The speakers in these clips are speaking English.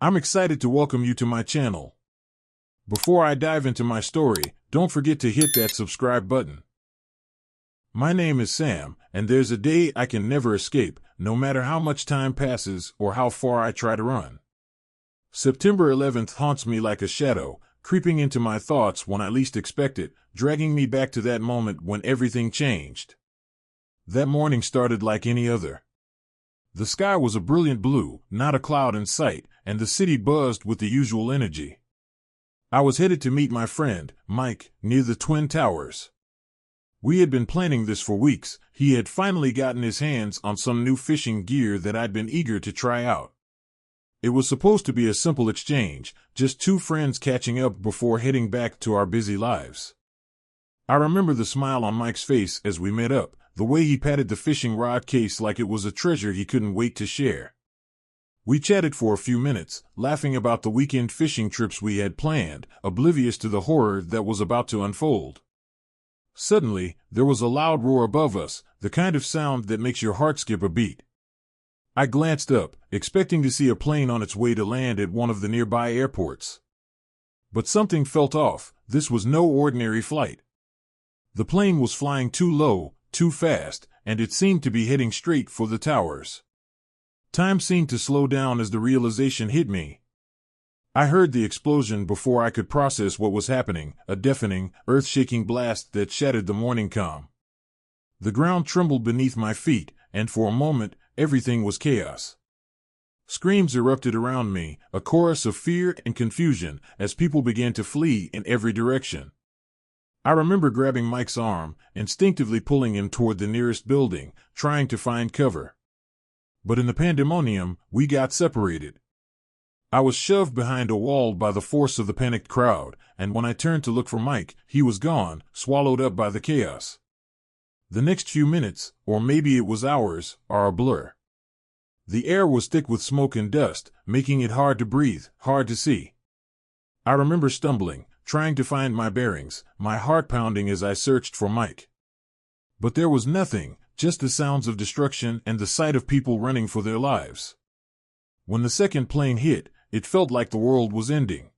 I'm excited to welcome you to my channel. Before I dive into my story, don't forget to hit that subscribe button. My name is Sam, and there's a day I can never escape, no matter how much time passes or how far I try to run. September 11th haunts me like a shadow, creeping into my thoughts when I least expect it, dragging me back to that moment when everything changed. That morning started like any other. The sky was a brilliant blue, not a cloud in sight, and the city buzzed with the usual energy. I was headed to meet my friend, Mike, near the Twin Towers. We had been planning this for weeks. He had finally gotten his hands on some new fishing gear that I'd been eager to try out. It was supposed to be a simple exchange, just two friends catching up before heading back to our busy lives. I remember the smile on Mike's face as we met up, the way he patted the fishing rod case like it was a treasure he couldn't wait to share. We chatted for a few minutes, laughing about the weekend fishing trips we had planned, oblivious to the horror that was about to unfold. Suddenly, there was a loud roar above us, the kind of sound that makes your heart skip a beat. I glanced up, expecting to see a plane on its way to land at one of the nearby airports. But something felt off. This was no ordinary flight. The plane was flying too low, too fast, and it seemed to be heading straight for the towers. Time seemed to slow down as the realization hit me. I heard the explosion before I could process what was happening, a deafening, earth-shaking blast that shattered the morning calm. The ground trembled beneath my feet, and for a moment, everything was chaos. Screams erupted around me, a chorus of fear and confusion, as people began to flee in every direction. I remember grabbing Mike's arm, instinctively pulling him toward the nearest building, trying to find cover. But in the pandemonium, we got separated. I was shoved behind a wall by the force of the panicked crowd, and when I turned to look for Mike, he was gone, swallowed up by the chaos. The next few minutes, or maybe it was hours, are a blur. The air was thick with smoke and dust, making it hard to breathe, hard to see. I remember stumbling, trying to find my bearings, my heart pounding as I searched for Mike. But there was nothing, just the sounds of destruction and the sight of people running for their lives. When the second plane hit, it felt like the world was ending.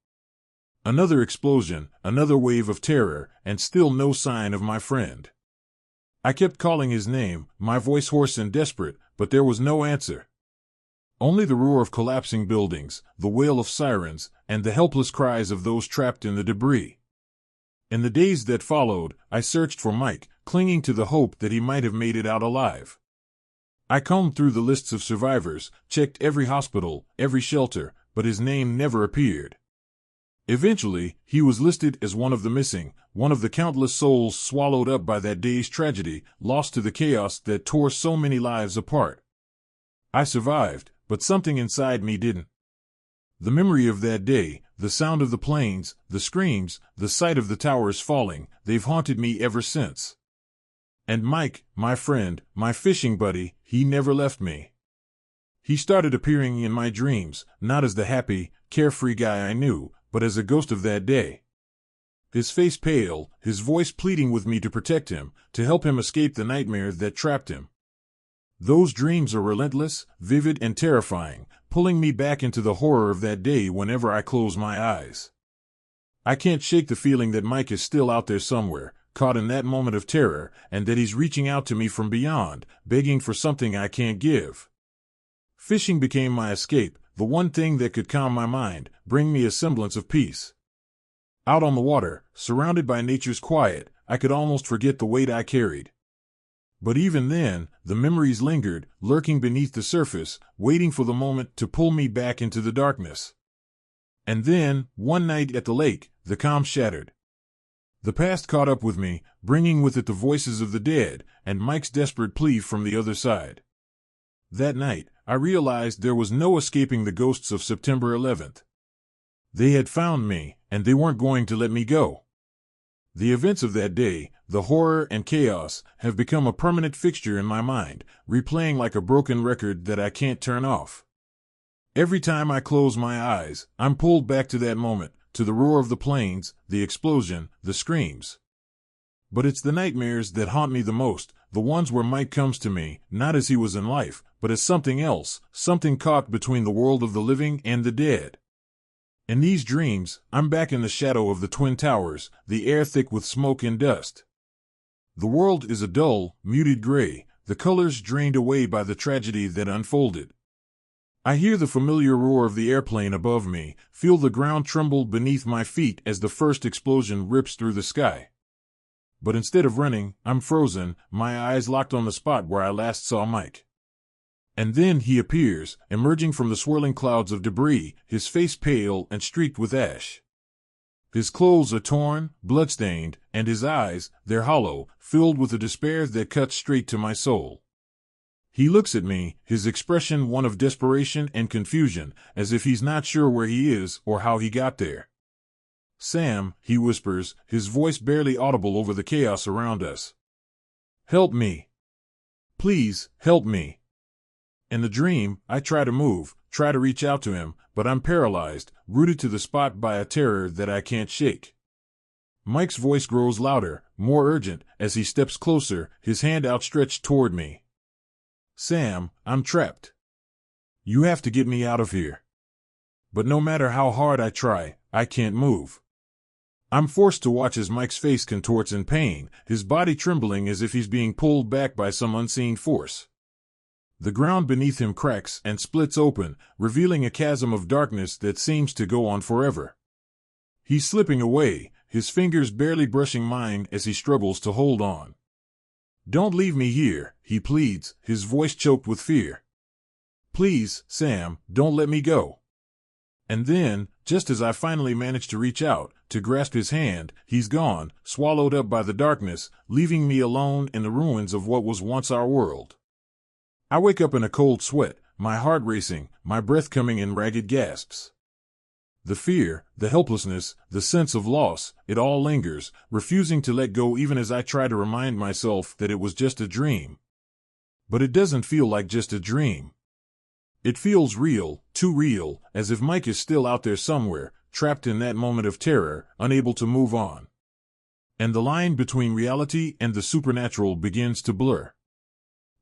Another explosion, another wave of terror, and still no sign of my friend. I kept calling his name, my voice hoarse and desperate, but there was no answer. Only the roar of collapsing buildings, the wail of sirens, and the helpless cries of those trapped in the debris. In the days that followed, I searched for Mike, clinging to the hope that he might have made it out alive. I combed through the lists of survivors, checked every hospital, every shelter, but his name never appeared. Eventually, he was listed as one of the missing, one of the countless souls swallowed up by that day's tragedy, lost to the chaos that tore so many lives apart. I survived, but something inside me didn't. The memory of that day, the sound of the planes, the screams, the sight of the towers falling, they've haunted me ever since. And Mike, my friend, my fishing buddy, he never left me. He started appearing in my dreams, not as the happy, carefree guy I knew, but as a ghost of that day. His face pale, his voice pleading with me to protect him, to help him escape the nightmare that trapped him. Those dreams are relentless, vivid, and terrifying, pulling me back into the horror of that day whenever I close my eyes. I can't shake the feeling that Mike is still out there somewhere, caught in that moment of terror, and that he's reaching out to me from beyond, begging for something I can't give. Fishing became my escape, the one thing that could calm my mind, bring me a semblance of peace. Out on the water, surrounded by nature's quiet, I could almost forget the weight I carried. But even then, the memories lingered, lurking beneath the surface, waiting for the moment to pull me back into the darkness. And then, one night at the lake, the calm shattered. The past caught up with me, bringing with it the voices of the dead, and Mike's desperate plea from the other side. That night, I realized there was no escaping the ghosts of September 11th. They had found me, and they weren't going to let me go. The events of that day, the horror and chaos, have become a permanent fixture in my mind, replaying like a broken record that I can't turn off. Every time I close my eyes, I'm pulled back to that moment, to the roar of the planes, the explosion, the screams. But it's the nightmares that haunt me the most, the ones where Mike comes to me, not as he was in life, but as something else, something caught between the world of the living and the dead. In these dreams, I'm back in the shadow of the Twin Towers, the air thick with smoke and dust. The world is a dull, muted gray, the colors drained away by the tragedy that unfolded. I hear the familiar roar of the airplane above me, feel the ground tremble beneath my feet as the first explosion rips through the sky. But instead of running, I'm frozen, my eyes locked on the spot where I last saw Mike. And then he appears, emerging from the swirling clouds of debris, his face pale and streaked with ash. His clothes are torn, bloodstained, and his eyes, they're hollow, filled with a despair that cuts straight to my soul. He looks at me, his expression one of desperation and confusion, as if he's not sure where he is or how he got there. "Sam," he whispers, his voice barely audible over the chaos around us. "Help me. Please, help me." In the dream, I try to move, try to reach out to him, but I'm paralyzed, rooted to the spot by a terror that I can't shake. Mike's voice grows louder, more urgent, as he steps closer, his hand outstretched toward me. "Sam, I'm trapped. You have to get me out of here." But no matter how hard I try, I can't move. I'm forced to watch as Mike's face contorts in pain, his body trembling as if he's being pulled back by some unseen force. The ground beneath him cracks and splits open, revealing a chasm of darkness that seems to go on forever. He's slipping away, his fingers barely brushing mine as he struggles to hold on. "Don't leave me here," he pleads, his voice choked with fear. "Please, Sam, don't let me go." And then, just as I finally manage to reach out, to grasp his hand, he's gone, swallowed up by the darkness, leaving me alone in the ruins of what was once our world. I wake up in a cold sweat, my heart racing, my breath coming in ragged gasps. The fear, the helplessness, the sense of loss, it all lingers, refusing to let go even as I try to remind myself that it was just a dream. But it doesn't feel like just a dream. It feels real, too real, as if Mike is still out there somewhere, trapped in that moment of terror, unable to move on. And the line between reality and the supernatural begins to blur.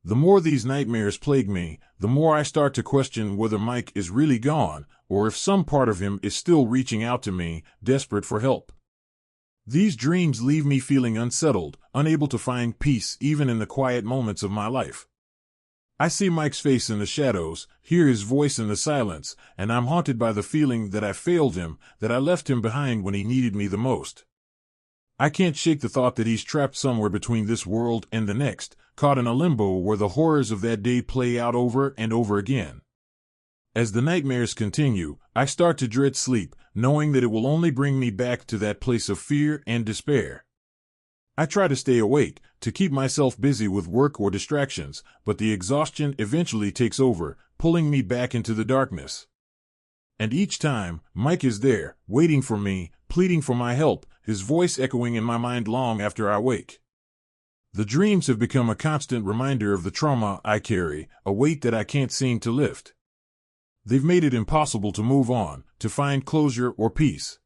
The more these nightmares plague me, the more I start to question whether Mike is really gone, or if some part of him is still reaching out to me, desperate for help. These dreams leave me feeling unsettled, unable to find peace even in the quiet moments of my life. I see Mike's face in the shadows, hear his voice in the silence, and I'm haunted by the feeling that I failed him, that I left him behind when he needed me the most. I can't shake the thought that he's trapped somewhere between this world and the next, caught in a limbo where the horrors of that day play out over and over again. As the nightmares continue, I start to dread sleep, knowing that it will only bring me back to that place of fear and despair. I try to stay awake, to keep myself busy with work or distractions, but the exhaustion eventually takes over, pulling me back into the darkness. And each time, Mike is there, waiting for me, pleading for my help, his voice echoing in my mind long after I wake. The dreams have become a constant reminder of the trauma I carry, a weight that I can't seem to lift. They've made it impossible to move on, to find closure or peace.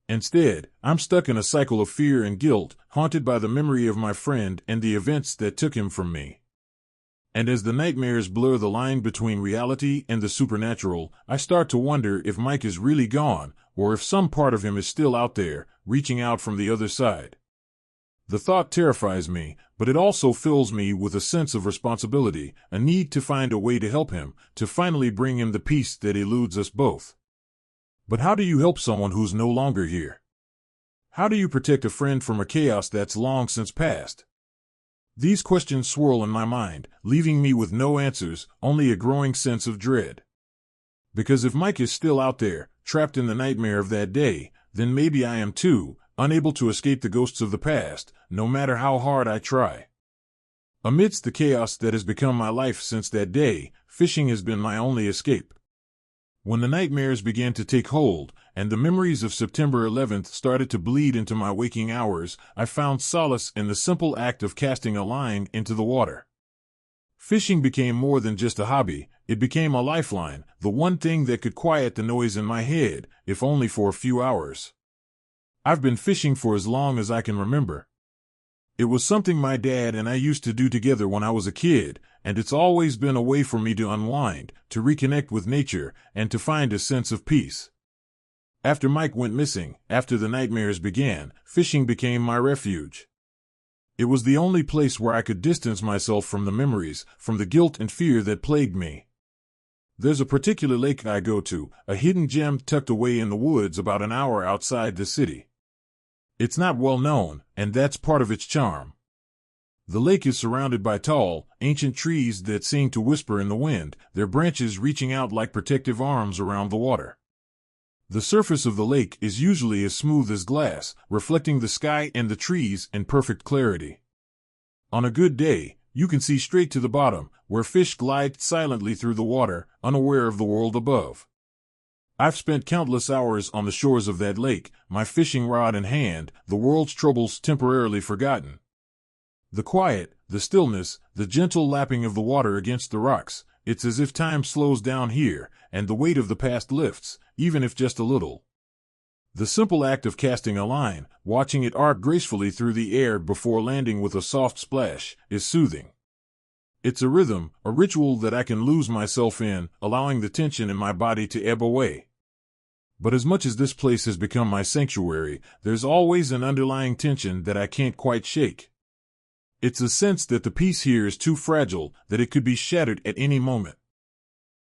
Instead, I'm stuck in a cycle of fear and guilt, haunted by the memory of my friend and the events that took him from me. And as the nightmares blur the line between reality and the supernatural, I start to wonder if Mike is really gone, or if some part of him is still out there, reaching out from the other side. The thought terrifies me, but it also fills me with a sense of responsibility, a need to find a way to help him, to finally bring him the peace that eludes us both. But how do you help someone who's no longer here? How do you protect a friend from a chaos that's long since passed? These questions swirl in my mind, leaving me with no answers, only a growing sense of dread. Because if Mike is still out there, trapped in the nightmare of that day, then maybe I am too, unable to escape the ghosts of the past, no matter how hard I try. Amidst the chaos that has become my life since that day, fishing has been my only escape. When the nightmares began to take hold, and the memories of September 11th started to bleed into my waking hours, I found solace in the simple act of casting a line into the water. Fishing became more than just a hobby, it became a lifeline, the one thing that could quiet the noise in my head, if only for a few hours. I've been fishing for as long as I can remember. It was something my dad and I used to do together when I was a kid, and it's always been a way for me to unwind, to reconnect with nature, and to find a sense of peace. After Mike went missing, after the nightmares began, fishing became my refuge. It was the only place where I could distance myself from the memories, from the guilt and fear that plagued me. There's a particular lake I go to, a hidden gem tucked away in the woods about an hour outside the city. It's not well known, and that's part of its charm. The lake is surrounded by tall, ancient trees that seem to whisper in the wind, their branches reaching out like protective arms around the water. The surface of the lake is usually as smooth as glass, reflecting the sky and the trees in perfect clarity. On a good day, you can see straight to the bottom, where fish glide silently through the water, unaware of the world above. I've spent countless hours on the shores of that lake, my fishing rod in hand, the world's troubles temporarily forgotten. The quiet, the stillness, the gentle lapping of the water against the rocks, it's as if time slows down here, and the weight of the past lifts, even if just a little. The simple act of casting a line, watching it arc gracefully through the air before landing with a soft splash, is soothing. It's a rhythm, a ritual that I can lose myself in, allowing the tension in my body to ebb away. But as much as this place has become my sanctuary, there's always an underlying tension that I can't quite shake. It's a sense that the peace here is too fragile, that it could be shattered at any moment.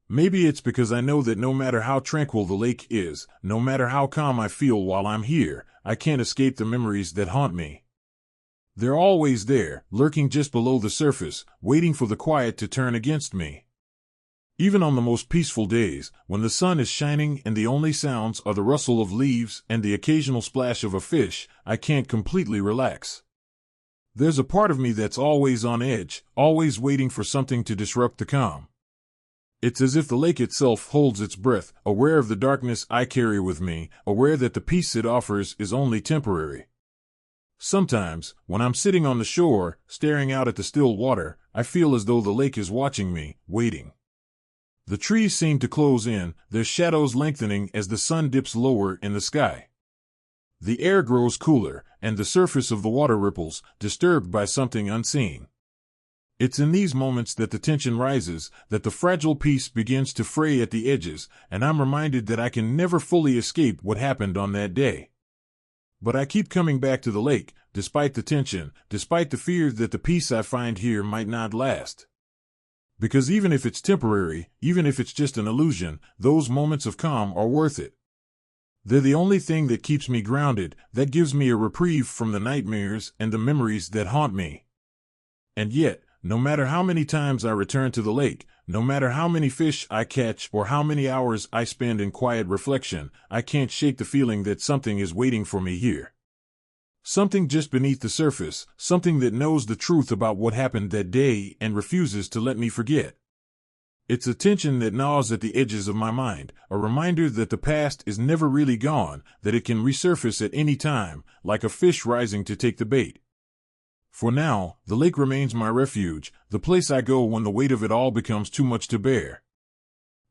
Maybe it's because I know that no matter how tranquil the lake is, no matter how calm I feel while I'm here, I can't escape the memories that haunt me. They're always there, lurking just below the surface, waiting for the quiet to turn against me. Even on the most peaceful days, when the sun is shining and the only sounds are the rustle of leaves and the occasional splash of a fish, I can't completely relax. There's a part of me that's always on edge, always waiting for something to disrupt the calm. It's as if the lake itself holds its breath, aware of the darkness I carry with me, aware that the peace it offers is only temporary. Sometimes, when I'm sitting on the shore, staring out at the still water, I feel as though the lake is watching me, waiting. The trees seem to close in, their shadows lengthening as the sun dips lower in the sky. The air grows cooler, and the surface of the water ripples, disturbed by something unseen. It's in these moments that the tension rises, that the fragile peace begins to fray at the edges, and I'm reminded that I can never fully escape what happened on that day. But I keep coming back to the lake, despite the tension, despite the fear that the peace I find here might not last. Because even if it's temporary, even if it's just an illusion, those moments of calm are worth it. They're the only thing that keeps me grounded, that gives me a reprieve from the nightmares and the memories that haunt me. And yet, no matter how many times I return to the lake, no matter how many fish I catch or how many hours I spend in quiet reflection, I can't shake the feeling that something is waiting for me here. Something just beneath the surface, something that knows the truth about what happened that day and refuses to let me forget. It's a tension that gnaws at the edges of my mind, a reminder that the past is never really gone, that it can resurface at any time, like a fish rising to take the bait. For now, the lake remains my refuge, the place I go when the weight of it all becomes too much to bear.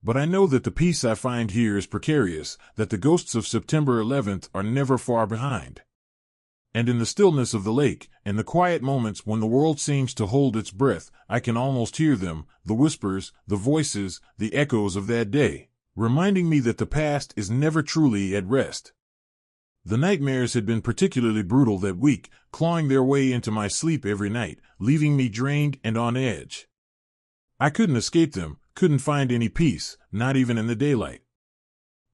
But I know that the peace I find here is precarious, that the ghosts of September 11th are never far behind. And in the stillness of the lake, in the quiet moments when the world seems to hold its breath, I can almost hear them, the whispers, the voices, the echoes of that day, reminding me that the past is never truly at rest. The nightmares had been particularly brutal that week, clawing their way into my sleep every night, leaving me drained and on edge. I couldn't escape them, couldn't find any peace, not even in the daylight.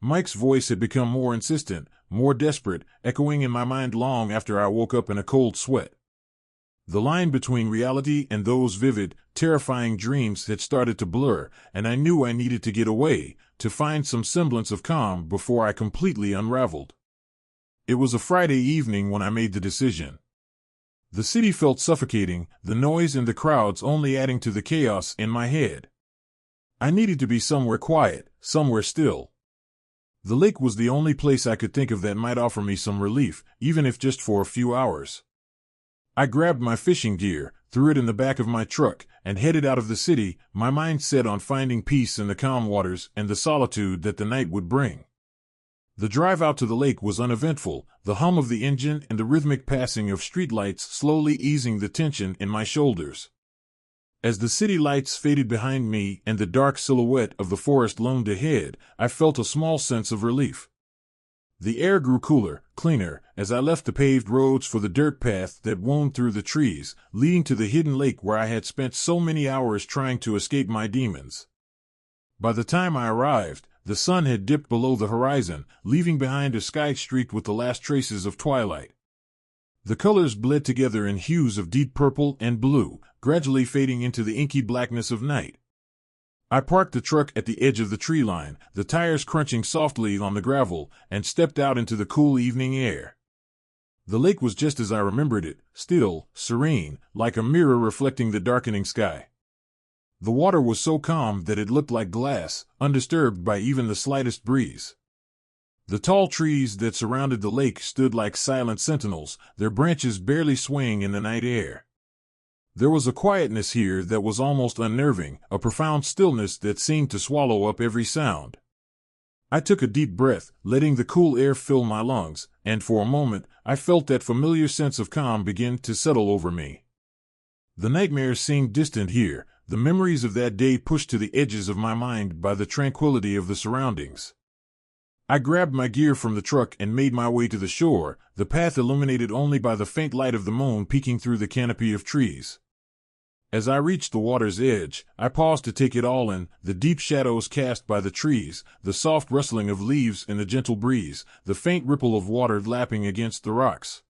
Mike's voice had become more insistent, more desperate, echoing in my mind long after I woke up in a cold sweat. The line between reality and those vivid, terrifying dreams had started to blur, and I knew I needed to get away, to find some semblance of calm before I completely unraveled. It was a Friday evening when I made the decision. The city felt suffocating, the noise and the crowds only adding to the chaos in my head. I needed to be somewhere quiet, somewhere still. The lake was the only place I could think of that might offer me some relief, even if just for a few hours. I grabbed my fishing gear, threw it in the back of my truck, and headed out of the city, my mind set on finding peace in the calm waters and the solitude that the night would bring. The drive out to the lake was uneventful, the hum of the engine and the rhythmic passing of streetlights slowly easing the tension in my shoulders. As the city lights faded behind me and the dark silhouette of the forest loomed ahead, I felt a small sense of relief. The air grew cooler, cleaner, as I left the paved roads for the dirt path that wound through the trees, leading to the hidden lake where I had spent so many hours trying to escape my demons. By the time I arrived, the sun had dipped below the horizon, leaving behind a sky streaked with the last traces of twilight. The colors bled together in hues of deep purple and blue, gradually fading into the inky blackness of night. I parked the truck at the edge of the tree line, the tires crunching softly on the gravel, and stepped out into the cool evening air. The lake was just as I remembered it, still, serene, like a mirror reflecting the darkening sky. The water was so calm that it looked like glass, undisturbed by even the slightest breeze. The tall trees that surrounded the lake stood like silent sentinels, their branches barely swaying in the night air. There was a quietness here that was almost unnerving, a profound stillness that seemed to swallow up every sound. I took a deep breath, letting the cool air fill my lungs, and for a moment, I felt that familiar sense of calm begin to settle over me. The nightmares seemed distant here, the memories of that day pushed to the edges of my mind by the tranquility of the surroundings. I grabbed my gear from the truck and made my way to the shore, the path illuminated only by the faint light of the moon peeking through the canopy of trees. As I reached the water's edge, I paused to take it all in, the deep shadows cast by the trees, the soft rustling of leaves in the gentle breeze, the faint ripple of water lapping against the rocks.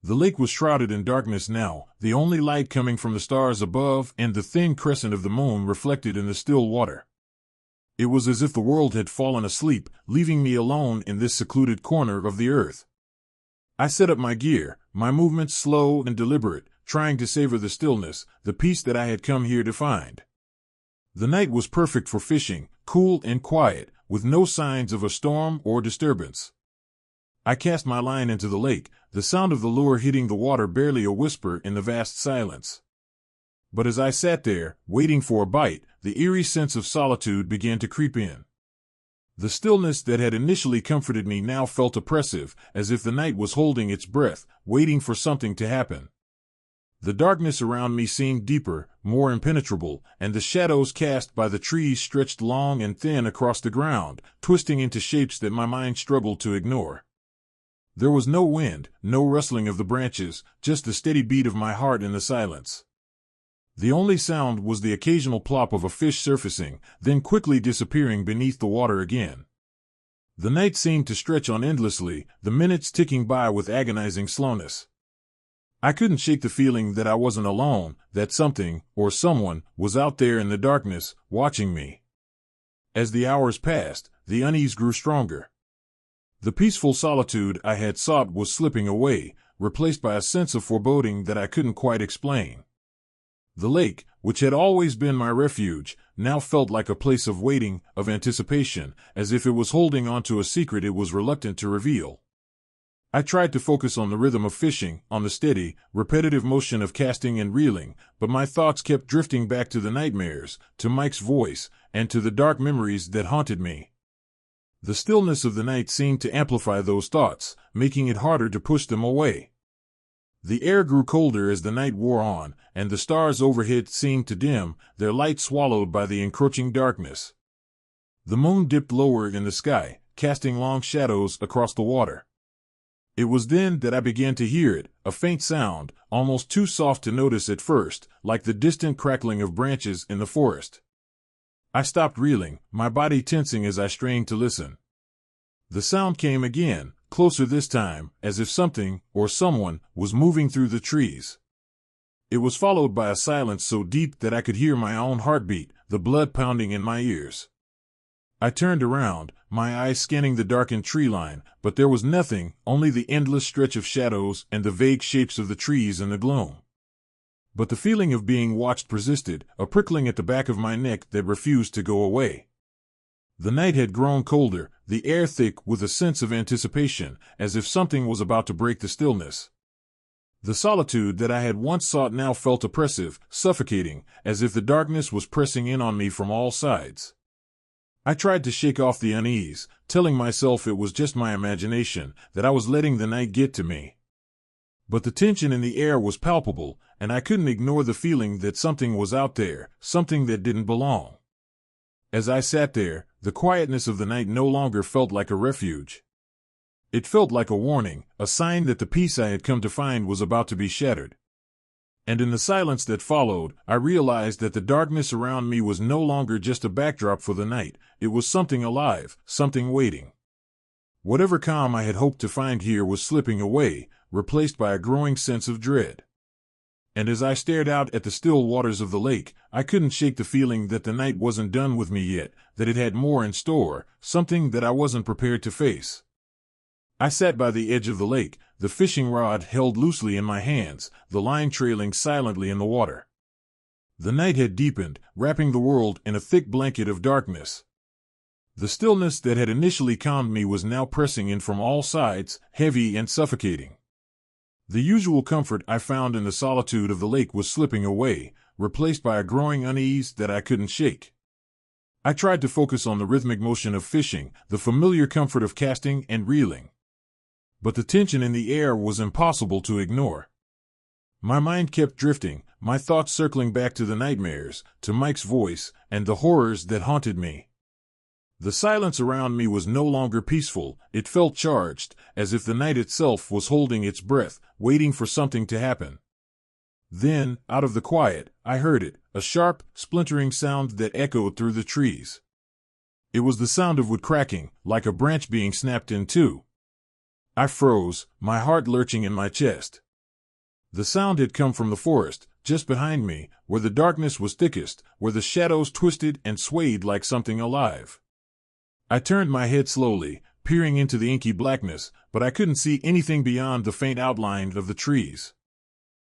The lake was shrouded in darkness now, the only light coming from the stars above and the thin crescent of the moon reflected in the still water. It was as if the world had fallen asleep, leaving me alone in this secluded corner of the earth. I set up my gear, my movements slow and deliberate, trying to savor the stillness, the peace that I had come here to find. The night was perfect for fishing, cool and quiet, with no signs of a storm or disturbance. I cast my line into the lake, the sound of the lure hitting the water barely a whisper in the vast silence. But as I sat there, waiting for a bite, the eerie sense of solitude began to creep in. The stillness that had initially comforted me now felt oppressive, as if the night was holding its breath, waiting for something to happen. The darkness around me seemed deeper, more impenetrable, and the shadows cast by the trees stretched long and thin across the ground, twisting into shapes that my mind struggled to ignore. There was no wind, no rustling of the branches, just the steady beat of my heart in the silence. The only sound was the occasional plop of a fish surfacing, then quickly disappearing beneath the water again. The night seemed to stretch on endlessly, the minutes ticking by with agonizing slowness. I couldn't shake the feeling that I wasn't alone, that something, or someone, was out there in the darkness, watching me. As the hours passed, the unease grew stronger. The peaceful solitude I had sought was slipping away, replaced by a sense of foreboding that I couldn't quite explain. The lake, which had always been my refuge, now felt like a place of waiting, of anticipation, as if it was holding on to a secret it was reluctant to reveal. I tried to focus on the rhythm of fishing, on the steady, repetitive motion of casting and reeling, but my thoughts kept drifting back to the nightmares, to Mike's voice, and to the dark memories that haunted me. The stillness of the night seemed to amplify those thoughts, making it harder to push them away. The air grew colder as the night wore on, and the stars overhead seemed to dim, their light swallowed by the encroaching darkness. The moon dipped lower in the sky, casting long shadows across the water. It was then that I began to hear it, a faint sound, almost too soft to notice at first, like the distant crackling of branches in the forest. I stopped reeling, my body tensing as I strained to listen. The sound came again, closer this time, as if something, or someone, was moving through the trees. It was followed by a silence so deep that I could hear my own heartbeat, the blood pounding in my ears. I turned around, my eyes scanning the darkened tree line, but there was nothing, only the endless stretch of shadows and the vague shapes of the trees in the gloom. But the feeling of being watched persisted, a prickling at the back of my neck that refused to go away. The night had grown colder, the air thick with a sense of anticipation, as if something was about to break the stillness. The solitude that I had once sought now felt oppressive, suffocating, as if the darkness was pressing in on me from all sides. I tried to shake off the unease, telling myself it was just my imagination, that I was letting the night get to me. But the tension in the air was palpable, and I couldn't ignore the feeling that something was out there, something that didn't belong. As I sat there, the quietness of the night no longer felt like a refuge. It felt like a warning, a sign that the peace I had come to find was about to be shattered. And in the silence that followed, I realized that the darkness around me was no longer just a backdrop for the night. It was something alive, something waiting. Whatever calm I had hoped to find here was slipping away, replaced by a growing sense of dread. And as I stared out at the still waters of the lake, I couldn't shake the feeling that the night wasn't done with me yet, that it had more in store, something that I wasn't prepared to face. I sat by the edge of the lake, the fishing rod held loosely in my hands, the line trailing silently in the water. The night had deepened, wrapping the world in a thick blanket of darkness. The stillness that had initially calmed me was now pressing in from all sides, heavy and suffocating. The usual comfort I found in the solitude of the lake was slipping away, replaced by a growing unease that I couldn't shake. I tried to focus on the rhythmic motion of fishing, the familiar comfort of casting and reeling. But the tension in the air was impossible to ignore. My mind kept drifting, my thoughts circling back to the nightmares, to Mike's voice, and the horrors that haunted me. The silence around me was no longer peaceful, it felt charged, as if the night itself was holding its breath, waiting for something to happen. Then, out of the quiet, I heard it, a sharp, splintering sound that echoed through the trees. It was the sound of wood cracking, like a branch being snapped in two. I froze, my heart lurching in my chest. The sound had come from the forest, just behind me, where the darkness was thickest, where the shadows twisted and swayed like something alive. I turned my head slowly, peering into the inky blackness, but I couldn't see anything beyond the faint outline of the trees.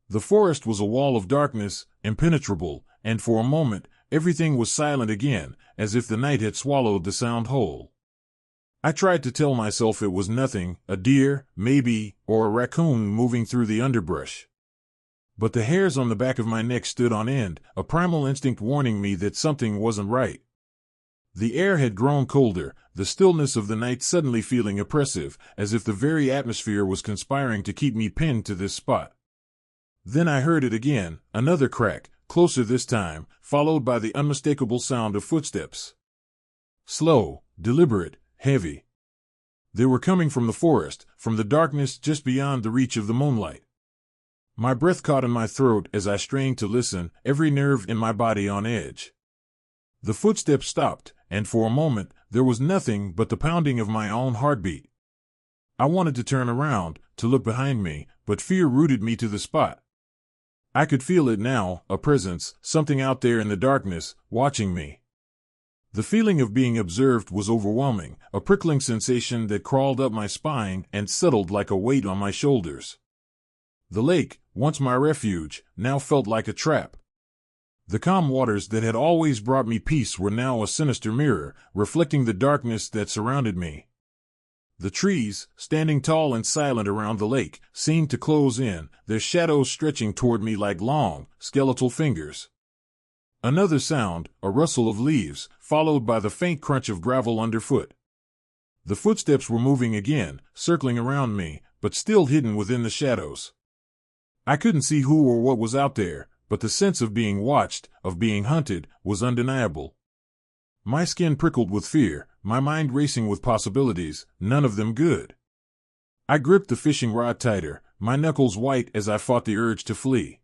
The forest was a wall of darkness, impenetrable, and for a moment, everything was silent again, as if the night had swallowed the sound whole. I tried to tell myself it was nothing, a deer, maybe, or a raccoon moving through the underbrush. But the hairs on the back of my neck stood on end, a primal instinct warning me that something wasn't right. The air had grown colder, the stillness of the night suddenly feeling oppressive, as if the very atmosphere was conspiring to keep me pinned to this spot. Then I heard it again, another crack, closer this time, followed by the unmistakable sound of footsteps. Slow, deliberate, heavy. They were coming from the forest, from the darkness just beyond the reach of the moonlight. My breath caught in my throat as I strained to listen, every nerve in my body on edge. The footsteps stopped, and for a moment, there was nothing but the pounding of my own heartbeat. I wanted to turn around, to look behind me, but fear rooted me to the spot. I could feel it now, a presence, something out there in the darkness, watching me. The feeling of being observed was overwhelming, a prickling sensation that crawled up my spine and settled like a weight on my shoulders. The lake, once my refuge, now felt like a trap. The calm waters that had always brought me peace were now a sinister mirror, reflecting the darkness that surrounded me. The trees, standing tall and silent around the lake, seemed to close in, their shadows stretching toward me like long, skeletal fingers. Another sound, a rustle of leaves, followed by the faint crunch of gravel underfoot. The footsteps were moving again, circling around me, but still hidden within the shadows. I couldn't see who or what was out there, but the sense of being watched, of being hunted, was undeniable. My skin prickled with fear, my mind racing with possibilities, none of them good. I gripped the fishing rod tighter, my knuckles white as I fought the urge to flee.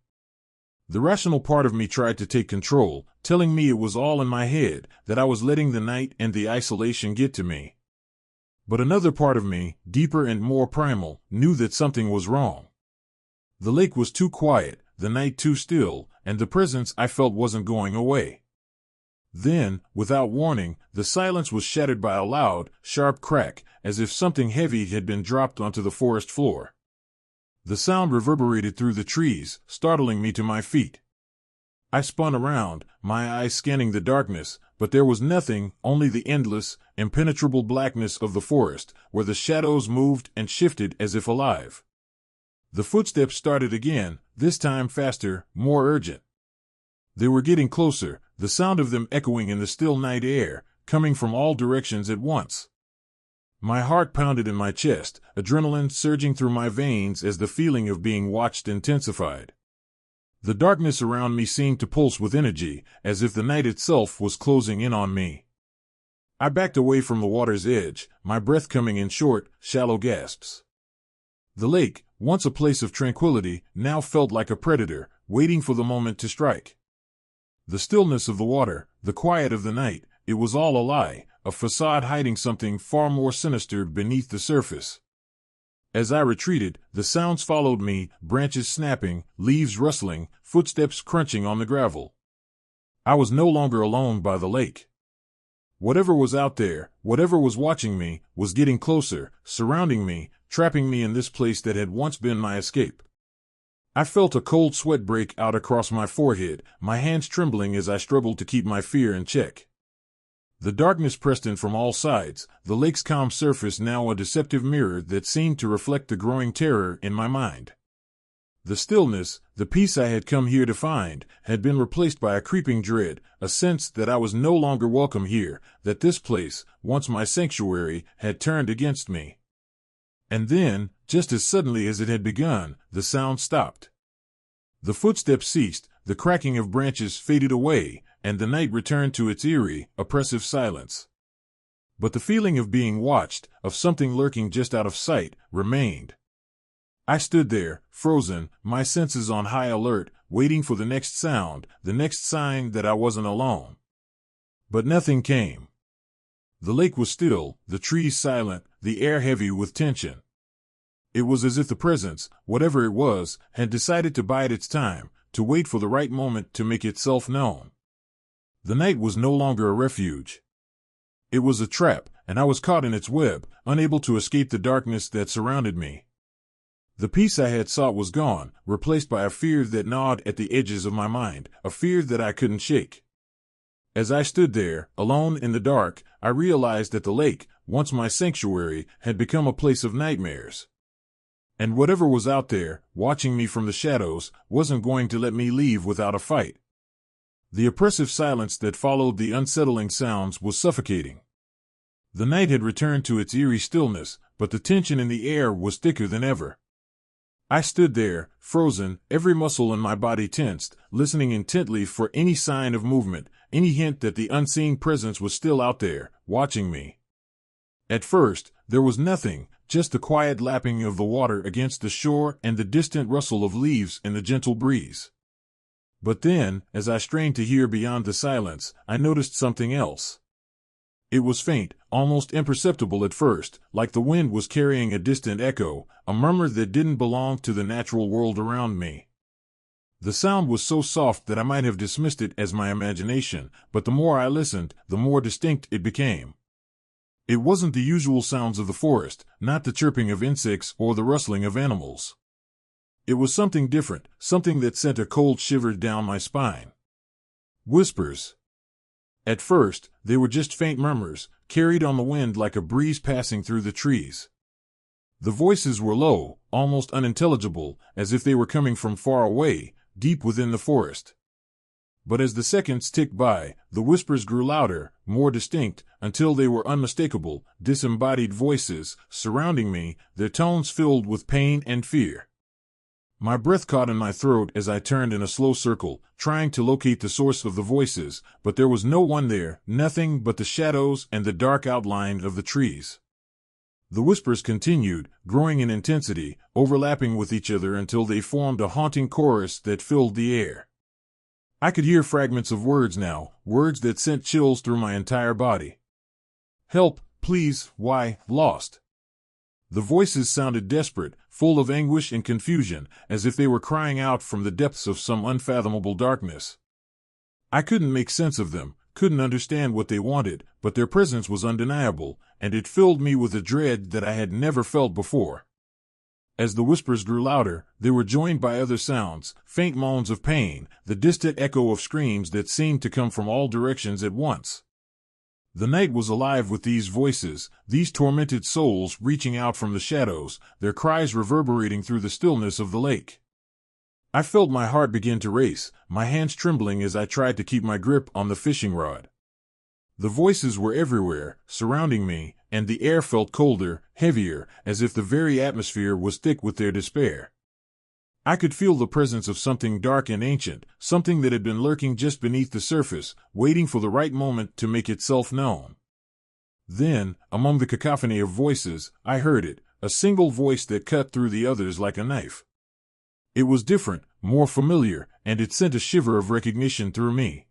The rational part of me tried to take control, telling me it was all in my head, that I was letting the night and the isolation get to me. But another part of me, deeper and more primal, knew that something was wrong. The lake was too quiet, the night too still, and the presence I felt wasn't going away. Then, without warning, the silence was shattered by a loud, sharp crack, as if something heavy had been dropped onto the forest floor. The sound reverberated through the trees, startling me to my feet. I spun around, my eyes scanning the darkness, but there was nothing, only the endless, impenetrable blackness of the forest, where the shadows moved and shifted as if alive. The footsteps started again, this time faster, more urgent. They were getting closer, the sound of them echoing in the still night air, coming from all directions at once. My heart pounded in my chest, adrenaline surging through my veins as the feeling of being watched intensified. The darkness around me seemed to pulse with energy, as if the night itself was closing in on me. I backed away from the water's edge, my breath coming in short, shallow gasps. The lake, once a place of tranquility, now felt like a predator, waiting for the moment to strike. The stillness of the water, the quiet of the night, it was all a lie, a facade hiding something far more sinister beneath the surface. As I retreated, the sounds followed me, branches snapping, leaves rustling, footsteps crunching on the gravel. I was no longer alone by the lake. Whatever was out there, whatever was watching me, was getting closer, surrounding me, trapping me in this place that had once been my escape. I felt a cold sweat break out across my forehead, my hands trembling as I struggled to keep my fear in check. The darkness pressed in from all sides, the lake's calm surface now a deceptive mirror that seemed to reflect the growing terror in my mind. The stillness, the peace I had come here to find, had been replaced by a creeping dread, a sense that I was no longer welcome here, that this place, once my sanctuary, had turned against me. And then, just as suddenly as it had begun, the sound stopped. The footsteps ceased, the cracking of branches faded away, and the night returned to its eerie, oppressive silence. But the feeling of being watched, of something lurking just out of sight, remained. I stood there, frozen, my senses on high alert, waiting for the next sound, the next sign that I wasn't alone. But nothing came. The lake was still, the trees silent, the air heavy with tension. It was as if the presence, whatever it was, had decided to bide its time, to wait for the right moment to make itself known. The night was no longer a refuge. It was a trap, and I was caught in its web, unable to escape the darkness that surrounded me. The peace I had sought was gone, replaced by a fear that gnawed at the edges of my mind, a fear that I couldn't shake. As I stood there, alone in the dark, I realized that the lake, once my sanctuary, had become a place of nightmares. And whatever was out there, watching me from the shadows, wasn't going to let me leave without a fight. The oppressive silence that followed the unsettling sounds was suffocating. The night had returned to its eerie stillness, but the tension in the air was thicker than ever. I stood there, frozen, every muscle in my body tensed, listening intently for any sign of movement, any hint that the unseen presence was still out there, watching me. At first, there was nothing, just the quiet lapping of the water against the shore and the distant rustle of leaves in the gentle breeze. But then, as I strained to hear beyond the silence, I noticed something else. It was faint, almost imperceptible at first, like the wind was carrying a distant echo, a murmur that didn't belong to the natural world around me. The sound was so soft that I might have dismissed it as my imagination, but the more I listened, the more distinct it became. It wasn't the usual sounds of the forest, not the chirping of insects or the rustling of animals. It was something different, something that sent a cold shiver down my spine. Whispers. At first, they were just faint murmurs, carried on the wind like a breeze passing through the trees. The voices were low, almost unintelligible, as if they were coming from far away, deep within the forest. But as the seconds ticked by, the whispers grew louder, more distinct, until they were unmistakable, disembodied voices, surrounding me, their tones filled with pain and fear. My breath caught in my throat as I turned in a slow circle, trying to locate the source of the voices, but there was no one there, nothing but the shadows and the dark outline of the trees. The whispers continued, growing in intensity, overlapping with each other until they formed a haunting chorus that filled the air. I could hear fragments of words now, words that sent chills through my entire body. Help, please, why, lost. The voices sounded desperate, full of anguish and confusion, as if they were crying out from the depths of some unfathomable darkness. I couldn't make sense of them, couldn't understand what they wanted, but their presence was undeniable, and it filled me with a dread that I had never felt before. As the whispers grew louder, they were joined by other sounds, faint moans of pain, the distant echo of screams that seemed to come from all directions at once. The night was alive with these voices, these tormented souls reaching out from the shadows, their cries reverberating through the stillness of the lake. I felt my heart begin to race, my hands trembling as I tried to keep my grip on the fishing rod. The voices were everywhere, surrounding me, and the air felt colder, heavier, as if the very atmosphere was thick with their despair. I could feel the presence of something dark and ancient, something that had been lurking just beneath the surface, waiting for the right moment to make itself known. Then, among the cacophony of voices, I heard it, a single voice that cut through the others like a knife. It was different, more familiar, and it sent a shiver of recognition through me.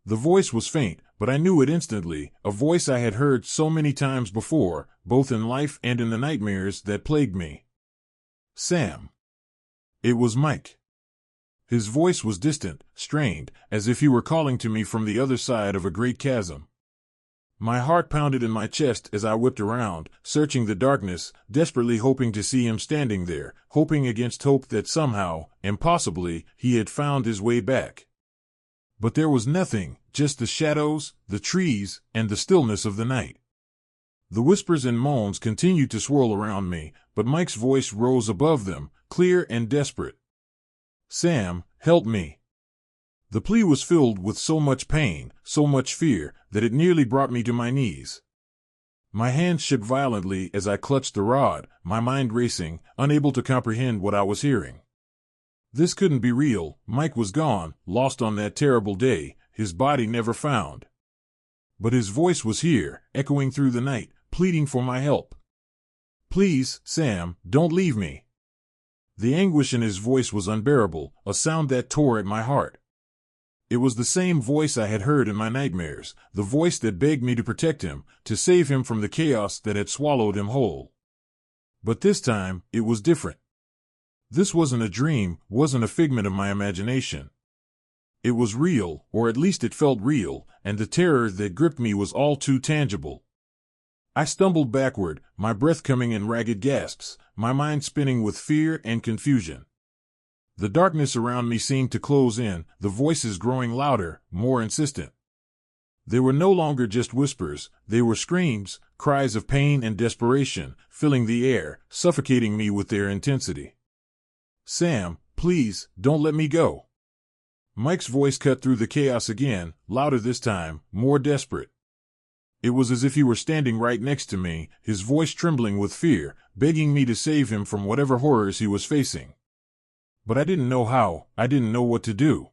The voice was faint, but I knew it instantly, a voice I had heard so many times before, both in life and in the nightmares that plagued me. Sam. It was Mike. His voice was distant, strained, as if he were calling to me from the other side of a great chasm. My heart pounded in my chest as I whipped around, searching the darkness, desperately hoping to see him standing there, hoping against hope that somehow, impossibly, he had found his way back. But there was nothing, just the shadows, the trees, and the stillness of the night. The whispers and moans continued to swirl around me, but Mike's voice rose above them, clear and desperate. Sam, help me. The plea was filled with so much pain, so much fear, that it nearly brought me to my knees. My hands shook violently as I clutched the rod, my mind racing, unable to comprehend what I was hearing. This couldn't be real. Mike was gone, lost on that terrible day, his body never found. But his voice was here, echoing through the night, pleading for my help. Please, Sam, don't leave me. The anguish in his voice was unbearable, a sound that tore at my heart. It was the same voice I had heard in my nightmares, the voice that begged me to protect him, to save him from the chaos that had swallowed him whole. But this time, it was different. This wasn't a dream, wasn't a figment of my imagination. It was real, or at least it felt real, and the terror that gripped me was all too tangible. I stumbled backward, my breath coming in ragged gasps, my mind spinning with fear and confusion. The darkness around me seemed to close in, the voices growing louder, more insistent. They were no longer just whispers, they were screams, cries of pain and desperation, filling the air, suffocating me with their intensity. Sam, please, don't let me go. Mike's voice cut through the chaos again, louder this time, more desperate. It was as if he were standing right next to me, his voice trembling with fear, begging me to save him from whatever horrors he was facing. But I didn't know how, I didn't know what to do.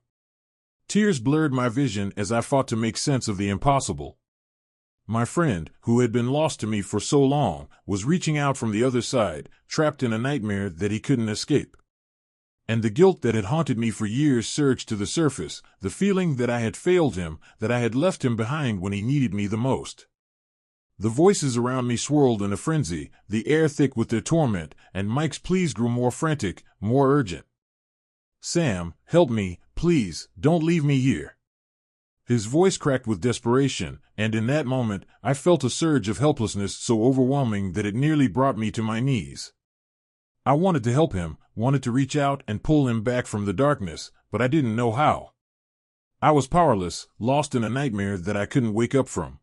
Tears blurred my vision as I fought to make sense of the impossible. My friend, who had been lost to me for so long, was reaching out from the other side, trapped in a nightmare that he couldn't escape. And the guilt that had haunted me for years surged to the surface, the feeling that I had failed him, that I had left him behind when he needed me the most. The voices around me swirled in a frenzy, the air thick with their torment, and Mike's pleas grew more frantic, more urgent. Sam, help me, please, don't leave me here. His voice cracked with desperation, and in that moment, I felt a surge of helplessness so overwhelming that it nearly brought me to my knees. I wanted to help him, wanted to reach out and pull him back from the darkness, but I didn't know how. I was powerless, lost in a nightmare that I couldn't wake up from.